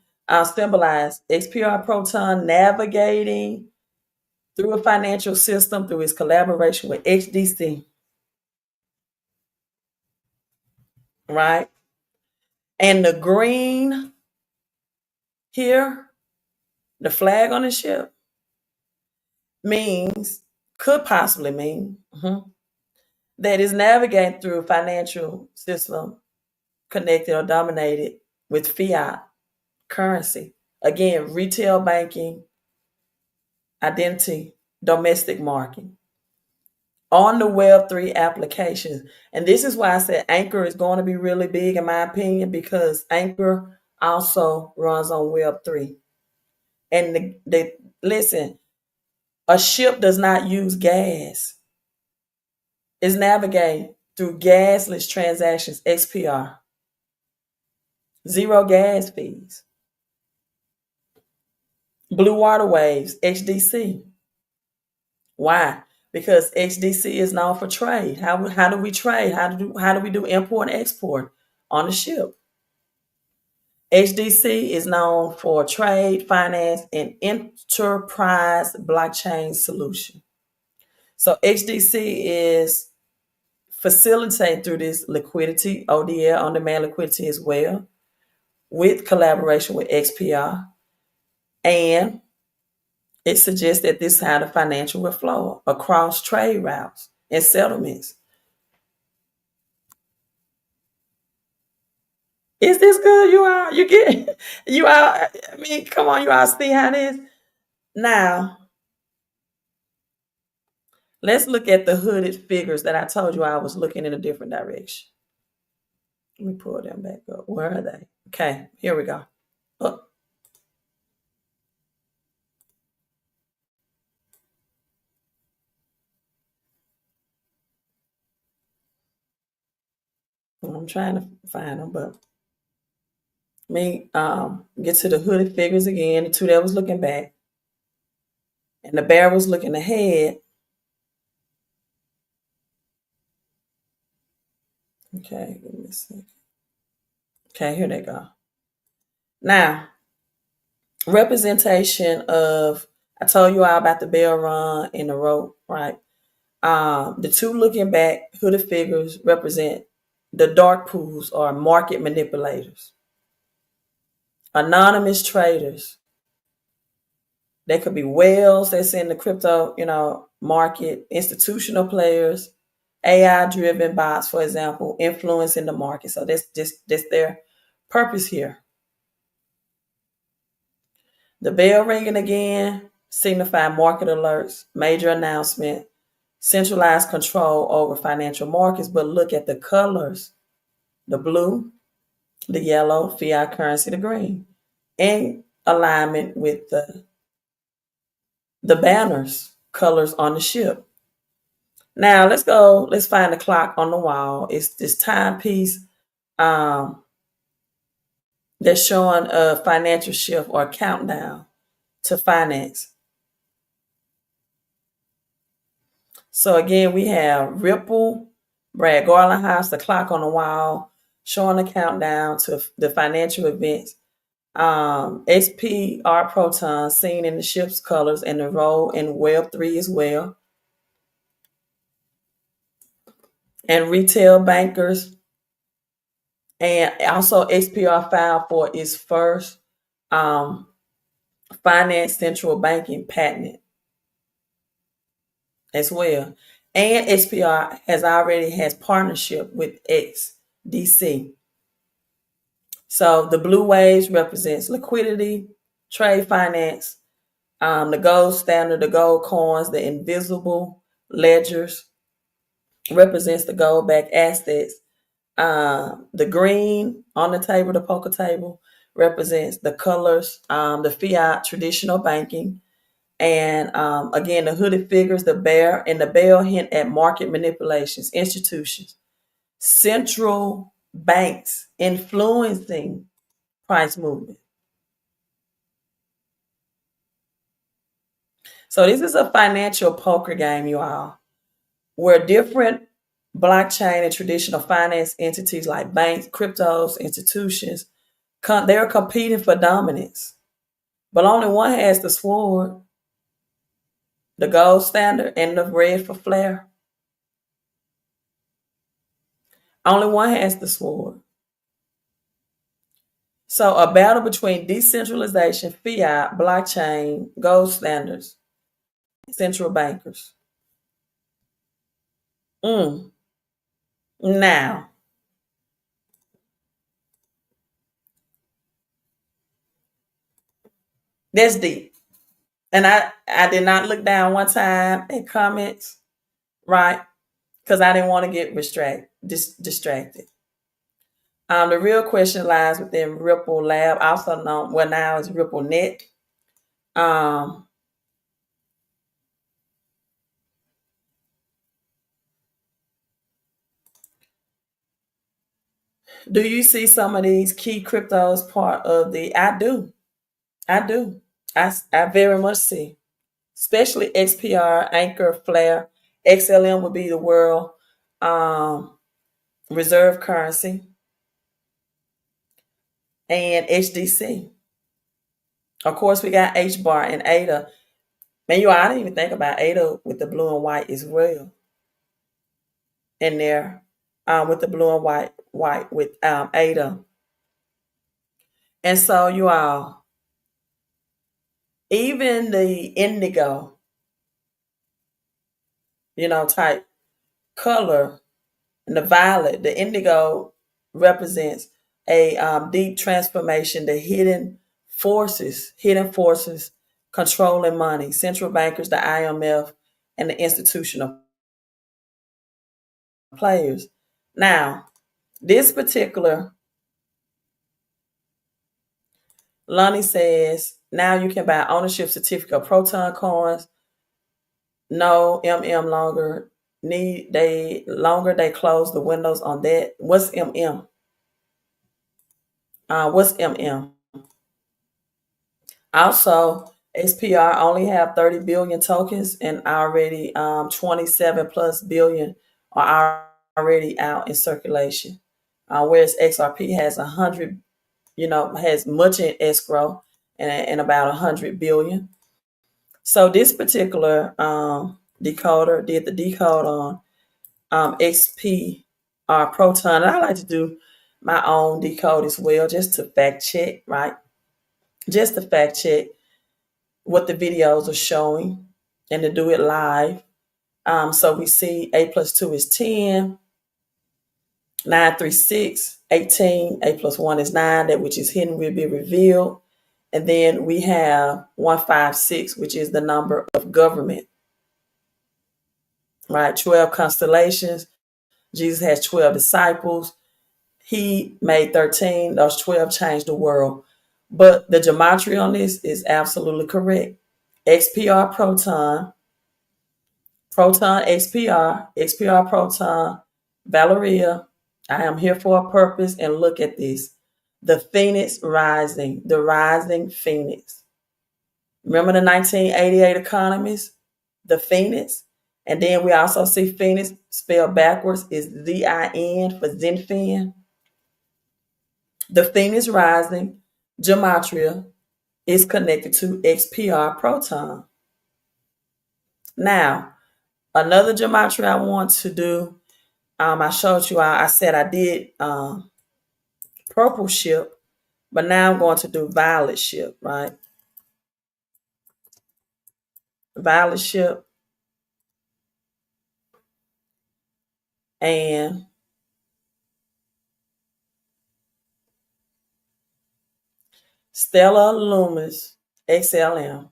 symbolize XPR Proton navigating through a financial system through his collaboration with XDC. Right? And the green here, the flag on the ship, could possibly mean that is navigating through a financial system connected or dominated with fiat currency. Again, retail banking, identity, domestic marketing. On the Web3 applications. And this is why I said Anchor is going to be really big, in my opinion, because Anchor also runs on Web3. And listen, a ship does not use gas. is navigating through gasless transactions, XPR, zero gas fees. Blue water waves, XDC. Why? Because XDC is known for trade. How do we trade? How do we do import and export on the ship? HDC is known for trade, finance, and enterprise blockchain solution. So HDC is facilitated through this liquidity, ODL, on-demand liquidity as well, with collaboration with XPR. And it suggests that this is how the financial will flow across trade routes and settlements. Is this good, you all? You get you all? I mean, come on, you all see how this? Now, let's look at the hooded figures that I told you I was looking in a different direction. Let me pull them back up. Where are they? Okay, here we go. Up. I'm trying to find them, but let me get to the hooded figures again. The two that was looking back, and the bear was looking ahead. Okay, give me a second. Okay, here they go. Now, representation of, I told you all about the bell run and the rope, right? The two looking back hooded figures represent the dark pools or market manipulators, anonymous traders. They could be whales that's in the crypto, market, institutional players, AI driven bots, for example, influencing the market. So that's their purpose here. The bell ringing again signify market alerts, major announcement, centralized control over financial markets. But look at the colors: the blue, the yellow, fiat currency, the green, in alignment with the banners, colors on the ship. Now let's find the clock on the wall. It's this timepiece um, that's showing a financial shift or a countdown to finance. So again, we have Ripple, Brad Garland House, the clock on the wall, showing a countdown to the financial events. XPR Proton seen in the ship's colors and the role in Web3 as well. And retail bankers. And also XPR filed for its first finance central banking patent as well. And XPR has partnership with XDC. So the blue waves represents liquidity, trade finance, the gold standard, the gold coins, the invisible ledgers represents the gold backed assets. The green on the table, the poker table, represents the colors, the fiat traditional banking. And again, the hooded figures, the bear and the bell hint at market manipulations, institutions, central banks influencing price movement. So this is a financial poker game, you all, where different blockchain and traditional finance entities like banks, cryptos, institutions, they're competing for dominance. But only one has the sword, the gold standard, and the red for flair. Only one has the sword. So a battle between decentralization, fiat, blockchain, gold standards, central bankers. Now, that's deep. And I did not look down one time at comments, right? Because I didn't want to get distracted. The real question lies within Ripple Lab, also known, well, now is Ripple Net. Um, Do you see some of these key cryptos part of the? I do. I do. I very much see. Especially XPR, Anchor, Flare. XLM would be the world um, reserve currency. And HDC. Of course, we got HBAR and ADA. Man, I didn't even think about ADA with the blue and white as well in there, with the blue and white with ADA. And so you all, even the indigo, type color, and the violet, the indigo represents a deep transformation, the hidden forces controlling money, central bankers, the IMF, and the institutional players. Now, this particular, Lonnie says, now you can buy ownership certificate of proton coins. No MM longer they close the windows on that. What's MM? What's MM? Also, XPR only have 30 billion tokens and already 27 plus billion are already out in circulation. Whereas XRP has 100, has much in escrow and about 100 billion. So this particular decoder did the decode on XP Proton. And I like to do my own decode as well, just to fact check, right? Just to fact check what the videos are showing and to do it live. So we see 8 plus 2 is 10, 9, 3, 6, 18, 8 plus 1 is 9, that which is hidden will be revealed. And then we have 156, which is the number of government, right? 12 constellations. Jesus has 12 disciples. He made 13. Those 12 changed the world. But the gematria on this is absolutely correct. XPR Proton, XPR Proton, Valeria, I am here for a purpose, and look at this. The Phoenix rising, the rising Phoenix. Remember the 1988 economists? The Phoenix? And then we also see Phoenix spelled backwards is ZIN for Zinfin. The Phoenix rising, Gematria, is connected to XPR Proton. Now, another gematria I want to do, I showed you, I said I did purple ship, but now I'm going to do violet ship, right? Violet ship and Stellar Lumis XLM.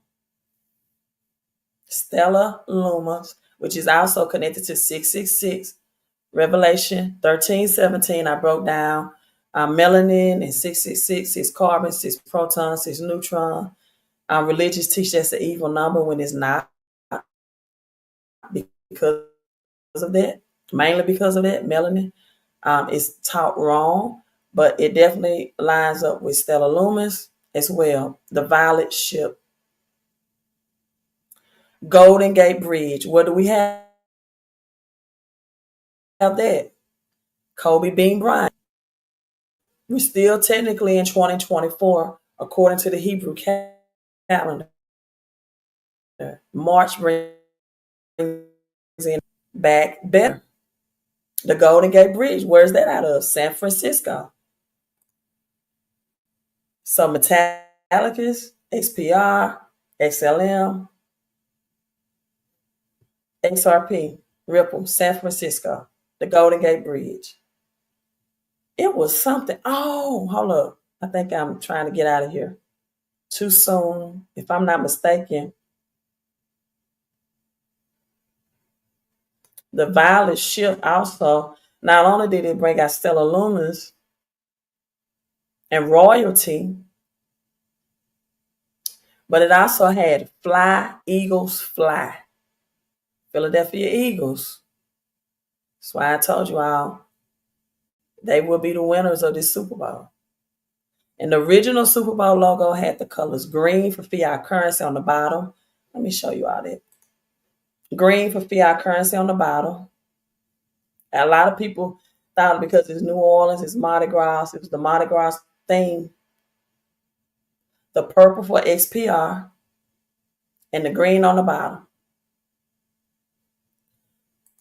Stellar Lumis, which is also connected to 666. Revelation 13:17, I broke down melanin and 666, 6 carbon, 6 proton, 6 neutron. Religious teach that's an evil number when it's not, because of that, mainly because of that. Melanin is taught wrong, but it definitely lines up with Stellar Lumis as well. The violet ship. Golden Gate Bridge. What do we have that? Kobe Bean Bryant. We're still technically in 2024, according to the Hebrew calendar. March brings in back better. The Golden Gate Bridge, where's that out of? San Francisco. So Metallicus, XPR, XLM, XRP, Ripple, San Francisco, the Golden Gate Bridge. It was something. Oh, hold up. I think I'm trying to get out of here too soon, if I'm not mistaken. The violet ship also, not only did it bring out Stellar Lumis and royalty, but it also had Fly, Eagles, Fly. Philadelphia Eagles. That's why I told you all. They will be the winners of this Super Bowl. And the original Super Bowl logo had the colors green for fiat currency on the bottom. Let me show you all that. Green for fiat currency on the bottom. And a lot of people thought because it's New Orleans, it's Mardi Gras, it was the Mardi Gras theme. The purple for XPR and the green on the bottom.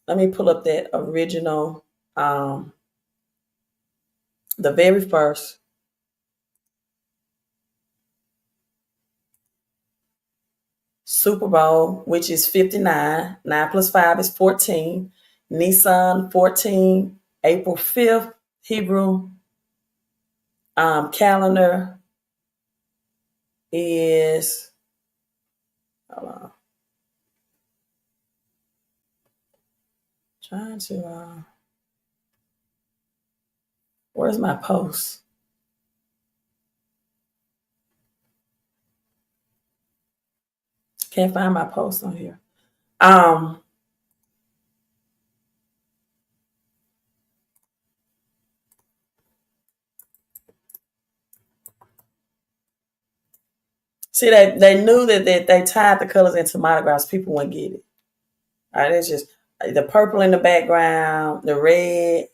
Let me pull up that original, the very first Super Bowl, which is 59. 9 plus 5 is 14. Nissan 14. April 5th, Hebrew calendar is, hold on, trying to, where's my post? Can't find my post on here. See, they knew that they tied the colors into Mardi Gras. People wouldn't get it. All right, it's just the purple in the background, the red,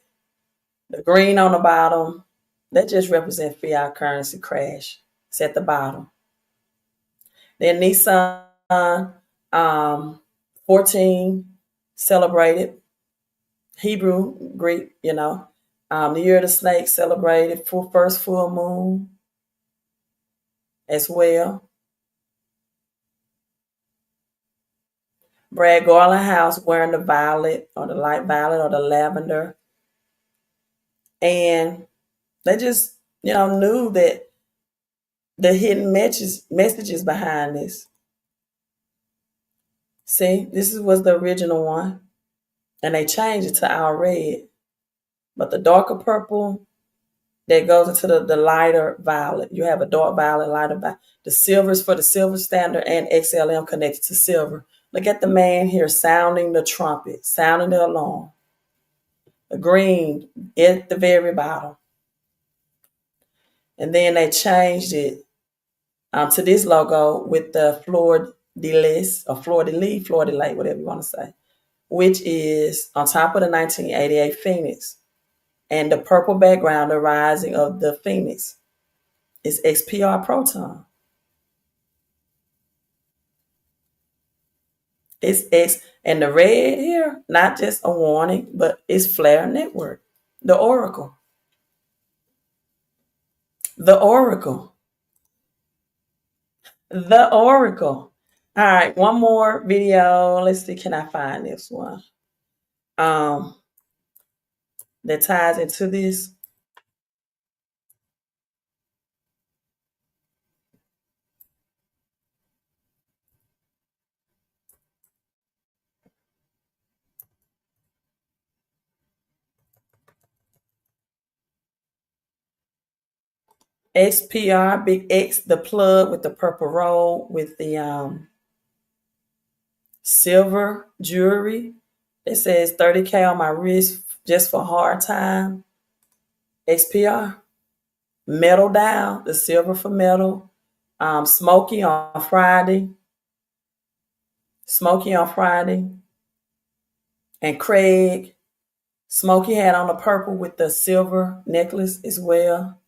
the green on the bottom. That just represent fiat currency crash. It's at the bottom. Then Nissan 14 celebrated. Hebrew, Greek, the year of the snake celebrated first full moon as well. Brad Garland House wearing the violet or the light violet or the lavender. And they just, knew that the hidden messages behind this. See, this was the original one. And they changed it to our red. But the darker purple that goes into the lighter violet. You have a dark violet, lighter violet. The silvers for the silver standard and XLM connected to silver. Look at the man here sounding the trumpet, sounding the alarm. The green at the very bottom. And then they changed it to this logo with the fleur de lis or fleur de lis, fleur de lis, whatever you want to say, which is on top of the 1988 Phoenix. And the purple background, the rising of the Phoenix, is XPR Proton. It's X, and the red here, not just a warning, but it's Flare Network, the Oracle. The Oracle. The Oracle. All right, one more video. Let's see, can I find this one? That ties into this. XPR, big X, the plug with the purple roll with the silver jewelry. It says 30K on my wrist just for hard time. XPR. Metal down, the silver for metal. Smoky on Friday. Smoky on Friday. And Craig. Smoky had on the purple with the silver necklace as well.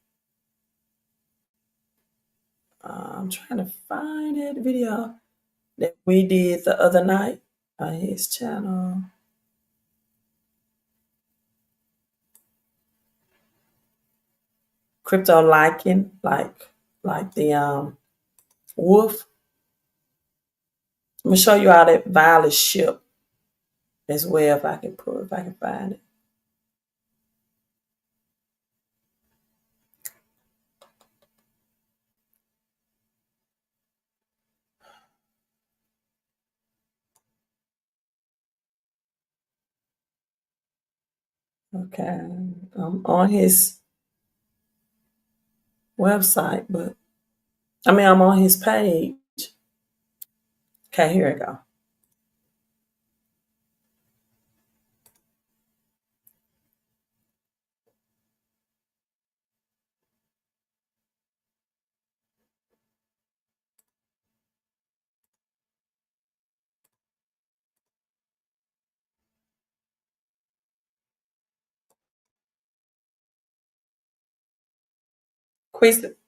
I'm trying to find that video that we did the other night on his channel. Crypto liking, like the wolf. I'm gonna show you how that violet ship as well if I can find it. Okay, I'm on his website, but I'm on his page. Okay, here we go.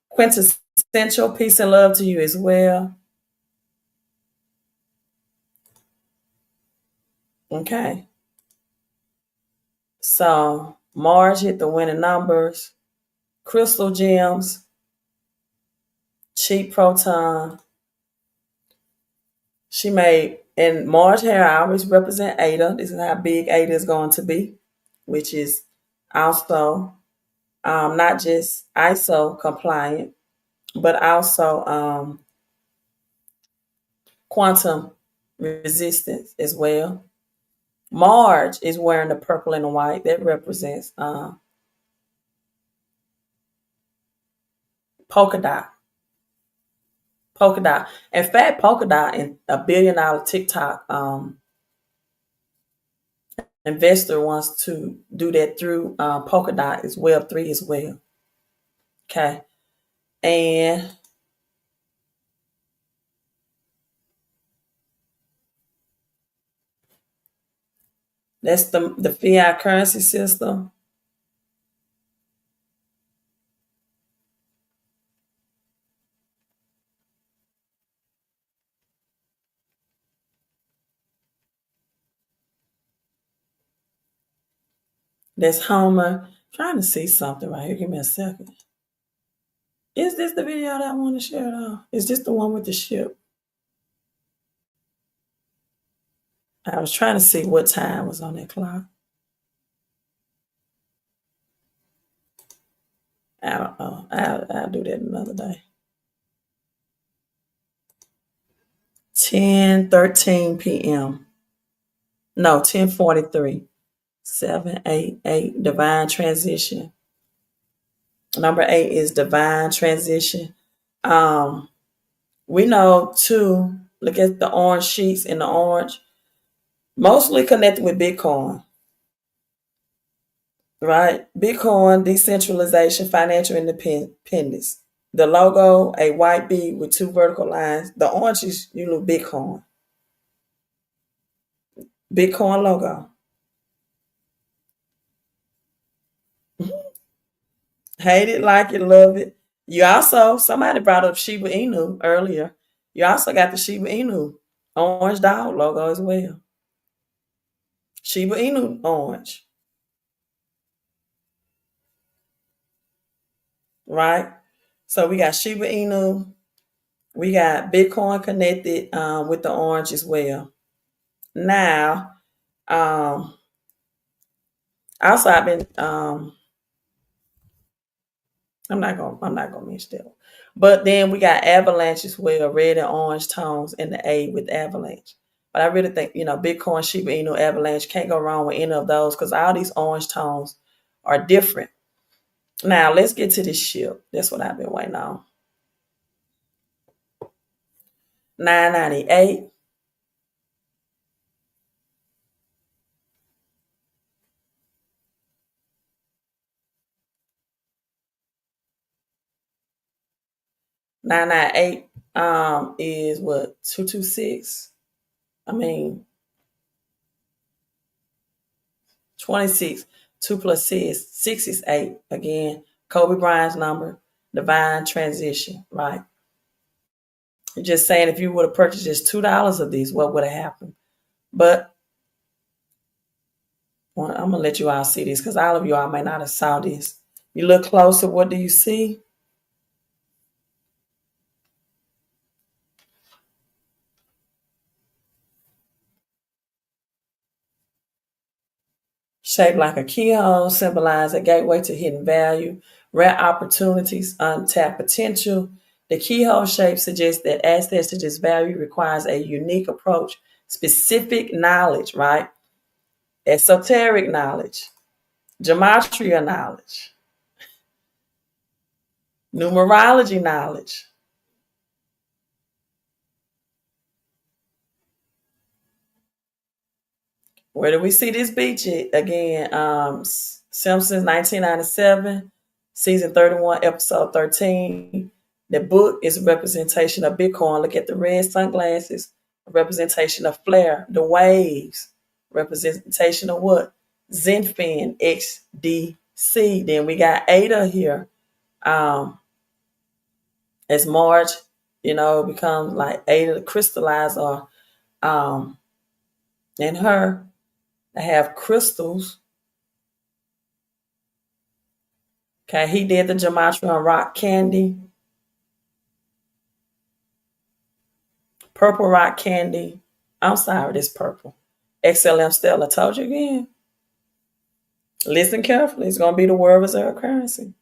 Quintessential peace and love to you as well. Okay. So Marge hit the winning numbers. Crystal gems, cheap proton. She made, and Marge hair I always represent Ada. This is how big Ada is going to be, which is also not just ISO compliant, but also quantum resistance as well. Marge is wearing the purple and the white that represents polka dot. Polka dot. In fact, polka dot and $1 billion TikTok investor wants to do that through polka dot is Web3 as well. Okay. And that's the fiat currency system. That's Homer. I'm trying to see something right here. Give me a second. Is this the video that I want to share though? Is this the one with the ship? I was trying to see what time was on that clock. I don't know. I'll do that another day. 10:13 p.m. No, 10:43. 788. Divine transition. Number 8 is divine transition. We know too, look at the orange sheets in the orange, mostly connected with Bitcoin. Right? Bitcoin, decentralization, financial independence. The logo, a white bead with 2 vertical lines. The orange is Bitcoin. Bitcoin logo. Hate it, like it, love it. You also, somebody brought up Shiba Inu earlier. You also got the Shiba Inu orange dog logo as well. Shiba Inu orange. Right? So we got Shiba Inu. We got Bitcoin connected with the orange as well. Now, also I've been I'm not gonna mention that. But then we got avalanche as well, red and orange tones in the A with avalanche. But I really think, Bitcoin, Shiba Inu, avalanche can't go wrong with any of those because all these orange tones are different. Now let's get to this ship. That's what I've been waiting on. 998. $998 is what, 226. I mean 26. 2 plus 6 is 8. Again, Kobe Bryant's number, divine transition, right? Just saying, if you would have purchased just $2 of these, what would have happened? But I'm gonna let you all see this because all of you all may not have saw this. You look closer, what do you see? Shaped like a keyhole, symbolize a gateway to hidden value, rare opportunities, untapped potential. The keyhole shape suggests that access to this value requires a unique approach, specific knowledge, right? Esoteric knowledge, gematria knowledge, numerology knowledge. Where do we see this beach at? Again, Simpsons 1997, season 31, episode 13. The book is a representation of Bitcoin. Look at the red sunglasses, a representation of flare, the waves, representation of what? Xpr Xdc. Then we got ADA here. As March, becomes like Ada to crystallize, or in her, they have crystals. Okay, he did the Gematria on rock candy, purple rock candy. I'm sorry, this purple. XLM Stella. Told you again. Listen carefully. It's going to be the world reserve currency.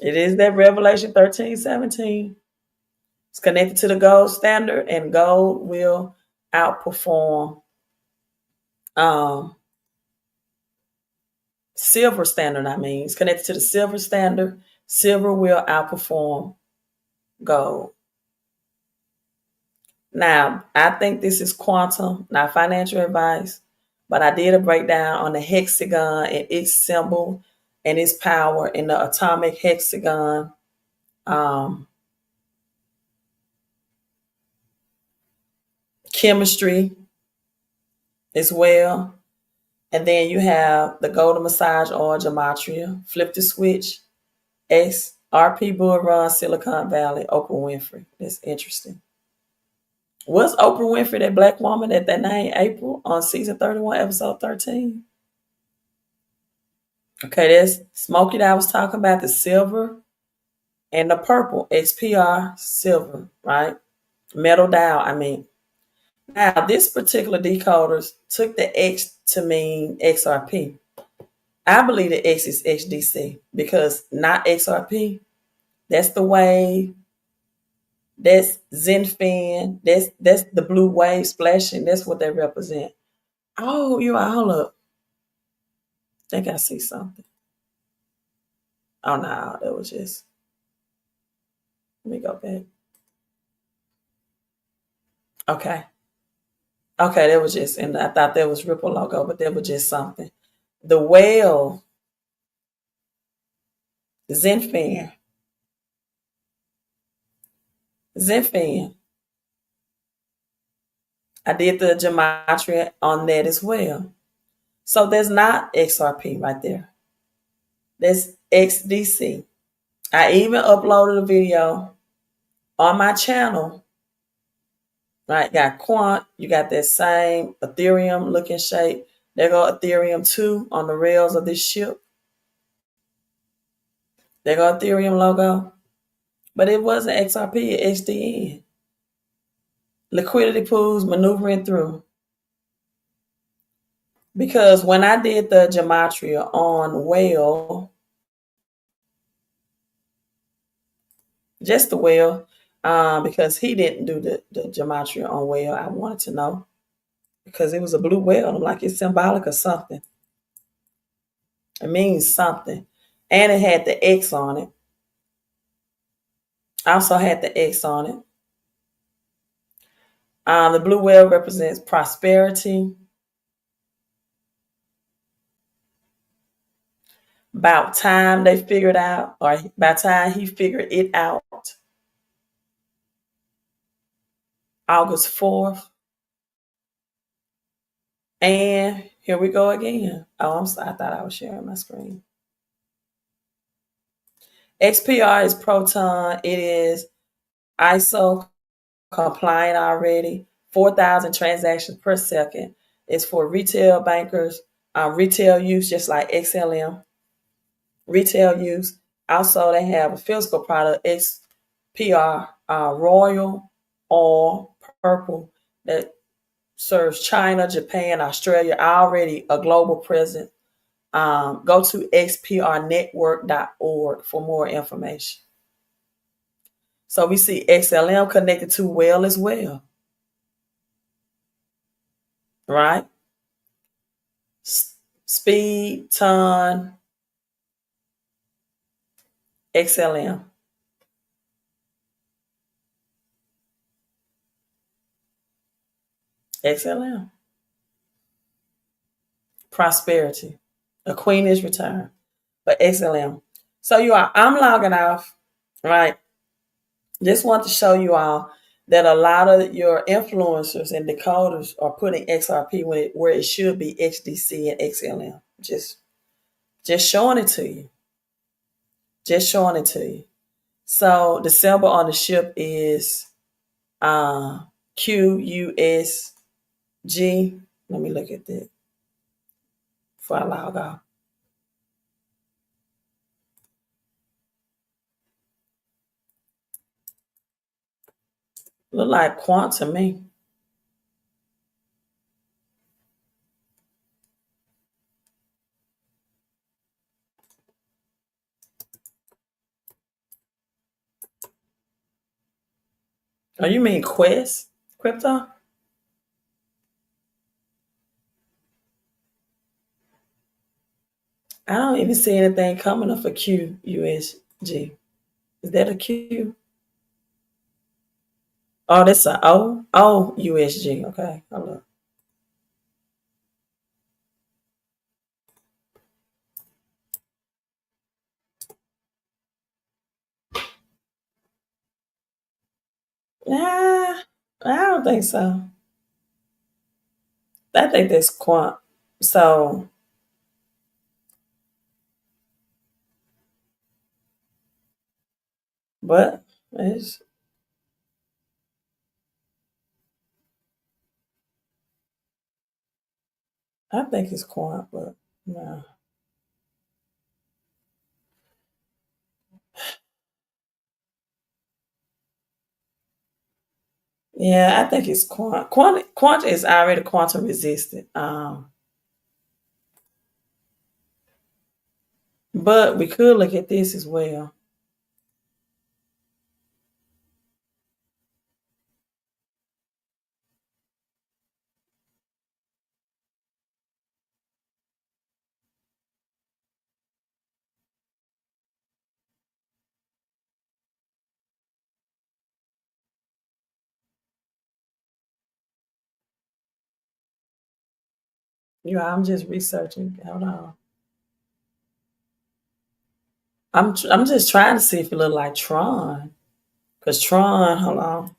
It is that Revelation 13:17. It's connected to the gold standard, and gold will outperform silver standard. It's connected to the silver standard. Silver will outperform gold. Now, I think this is quantum, not financial advice, but I did a breakdown on the hexagon and its symbol and its power in the atomic hexagon. Chemistry as well. And then you have the golden massage oil gematria, flip the switch, Xrp Bull Run, Silicon Valley, Oprah Winfrey. That's interesting. Was Oprah Winfrey that black woman that name April on season 31, episode 13? Okay, that's Smokey that I was talking about, the silver and the purple, XPR silver, right? Metal dial, Now, this particular decoders took the X to mean XRP. I believe the X is XDC because not XRP. That's the wave. That's Zenfin. That's the blue wave splashing. That's what they represent. Oh, you are. Hold up. I think I see something. Oh, no. That was just. Let me go back. Okay. Okay, that was just, and I thought that was Ripple logo, but that was just something. The whale, Zenfin. Zenfin. I did the gematria on that as well. So there's not XRP right there. That's XDC. I even uploaded a video on my channel. Right, got Quant. You got that same Ethereum looking shape. There go Ethereum 2 on the rails of this ship. There go Ethereum logo. But it wasn't XRP, it's XDN. Liquidity pools maneuvering through. Because when I did the gematria on whale, just the whale, because he didn't do the gematria on whale, I wanted to know. Because it was a blue whale. I'm like, it's symbolic or something. It means something. And it had the X on it. I also had the X on it. The blue whale represents prosperity. About time they figured out, or by time he figured it out. August 4th. And here we go again. Oh, I'm sorry. I thought I was sharing my screen. XPR is Proton. It is ISO compliant already. 4,000 transactions per second. It's for retail bankers, retail use, just like XLM. Retail use. Also, they have a physical product, XPR Royal or Purple, that serves China, Japan, Australia, already a global presence. Go to xprnetwork.org for more information. So we see XLM connected to whale as well. Right? Speed, ton, XLM. XLM. Prosperity. A queen is returned. But XLM. So I'm logging off, right? Just want to show you all that a lot of your influencers and decoders are putting XRP where it should be XDC and XLM. Just showing it to you. Just showing it to you. So the symbol on the ship is uh, QUSG. Let me look at that before I log off. Look like quant to me. Oh, you mean Quest crypto? I don't even see anything coming up for QUSG. Is that a Q? Oh, that's a O. O USG. Okay, hold up. Nah, I don't think so. I think that's quant. So, but it's, I think it's quant, but no. Yeah, I think it's quant. Quant is already quantum resistant. But we could look at this as well. Yeah, I'm just researching. Hold on. I'm just trying to see if it look like Tron. Cause Tron, hold on.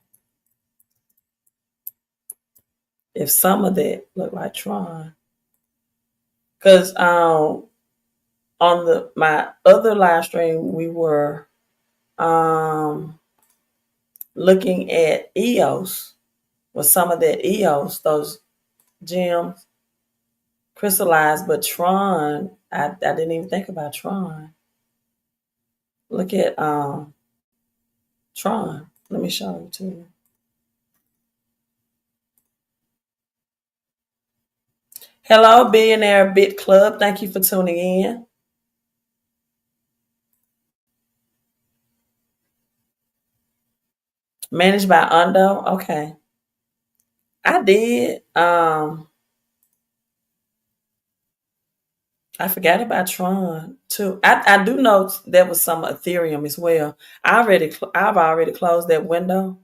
If some of that look like Tron. Cause on the my other live stream we were um looking at EOS with some of that EOS, those gems crystallized, but Tron, I didn't even think about Tron. Look at Tron. Let me show you to you. Hello, Billionaire Bit Club. Thank you for tuning in. Managed by Undo. Okay. I did. I forgot about Tron too. I do know there was some Ethereum as well. I've already closed that window.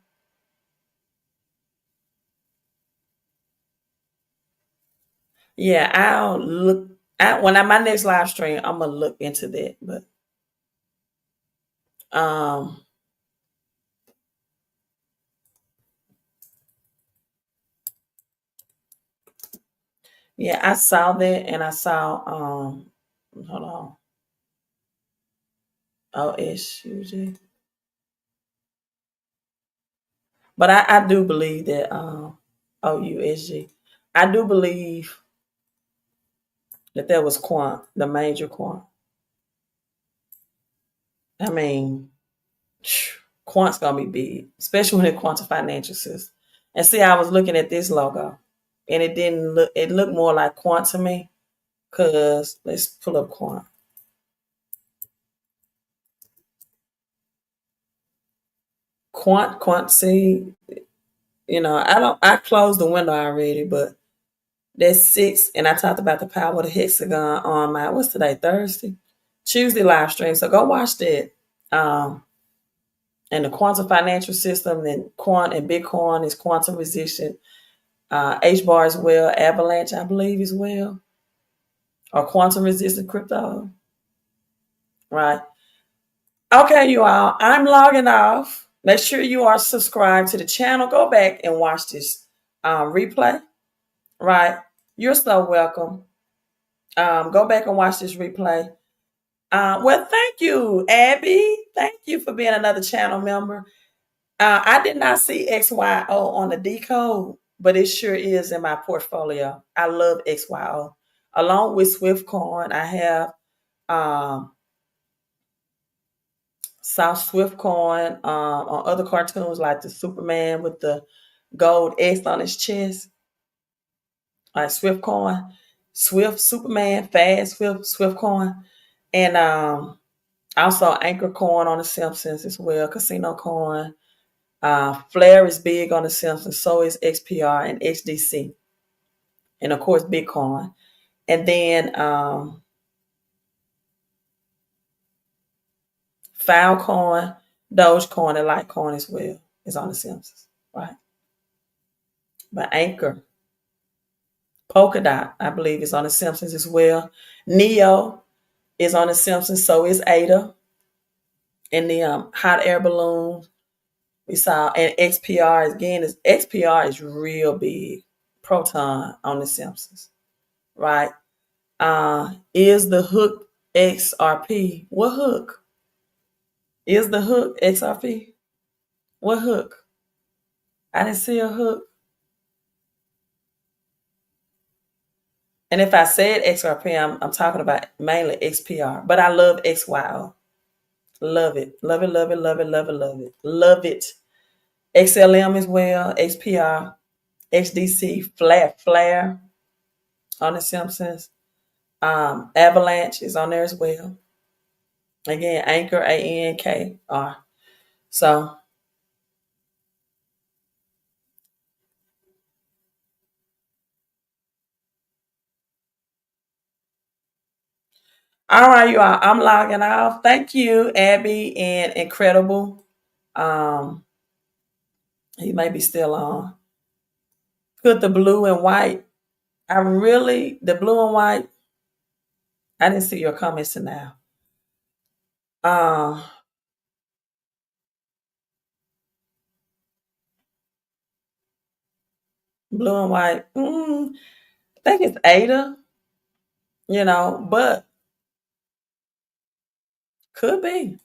Yeah, I'll look. When I my next live stream, I'm gonna look into that. But um, yeah, I saw that, and I saw hold on, OSUG. But I do believe that OUSG. I do believe that there was quant, the major quant. I mean, quant's gonna be big, especially when it quantum financial system. And see, I was looking at this logo, and it didn't look. It looked more like quant to me. Cause let's pull up quant. Quant. See, I don't. I closed the window already, but that's six. And I talked about the power of the hexagon on my what's today, Thursday, Tuesday live stream. So go watch that. Um, and the quantum financial system, and quant and Bitcoin is quantum resistant. HBAR as well, Avalanche, I believe as well, or quantum resistant crypto. Right. Okay, you all. I'm logging off. Make sure you are subscribed to the channel. Go back and watch this replay. Right. You're so welcome. Go back and watch this replay. Well, thank you, Abby. Thank you for being another channel member. I did not see XYO on the decode, but it sure is in my portfolio. I love XYO. Along with Swiftcoin, I have um, South Swiftcoin on other cartoons like the Superman with the gold X on his chest, like Swiftcoin, Swift Superman, Fast Swiftcoin, and also Anchor Coin on the Simpsons as well, Casino Coin. Flare is big on the Simpsons, so is XPR and XDC, and of course Bitcoin. And then Filecoin, Dogecoin, and Litecoin as well is on the Simpsons, right? But Anchor, Polkadot, I believe, is on the Simpsons as well. Neo is on the Simpsons, so is Ada. And the hot air balloon we saw, and XPR again is XPR is real big. Proton on the Simpsons, right? Is the hook XRP? What hook? Is the hook XRP? What hook? I didn't see a hook. And if I said XRP, I'm talking about mainly XPR. But I love XYO. Love it. Love it, love it, love it, love it, love it. Love it. XLM as well, XPR, XDC, Flare on the Simpsons. Avalanche is on there as well. Again, Anchor, ANKR. So, all right, you all. I'm logging off. Thank you, Abby and Incredible. Um, he may be still on. Put the blue and white. The blue and white. I didn't see your comments to now. Uh, blue and white. I think it's Ada. But could be.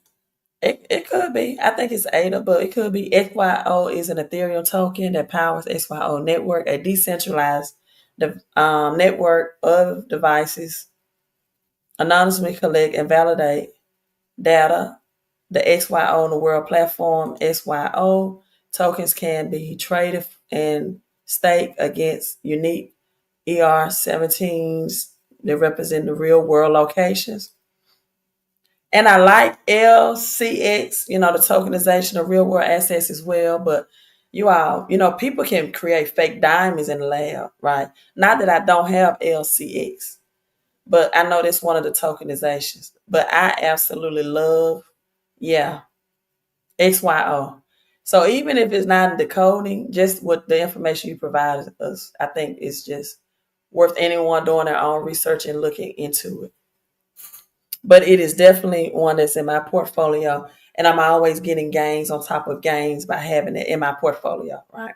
It could be. I think it's Ada, but it could be. XYO is an Ethereum token that powers XYO network, a decentralized network of devices anonymously collect and validate data. The XYO in the world platform, XYO tokens can be traded and staked against unique ER17s that represent the real world locations. And I like LCX, the tokenization of real world assets as well. But people can create fake diamonds in the lab, right? Not that I don't have LCX, but I know that's one of the tokenizations. But I absolutely love, yeah, XYO. So even if it's not in decoding, just what the information you provided us, I think is just worth anyone doing their own research and looking into it. But it is definitely one that's in my portfolio, and I'm always getting gains on top of gains by having it in my portfolio, right?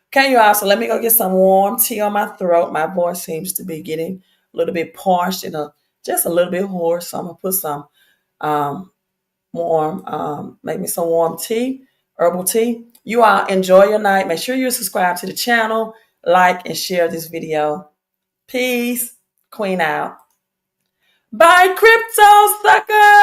Okay, you all, so let me go get some warm tea on my throat. My voice seems to be getting a little bit parched and just a little bit hoarse, so I'm going to put some um, make me some warm tea, herbal tea. You all enjoy your night. Make sure you subscribe to the channel, like, and share this video. Peace. Queen out. Bye, crypto suckers.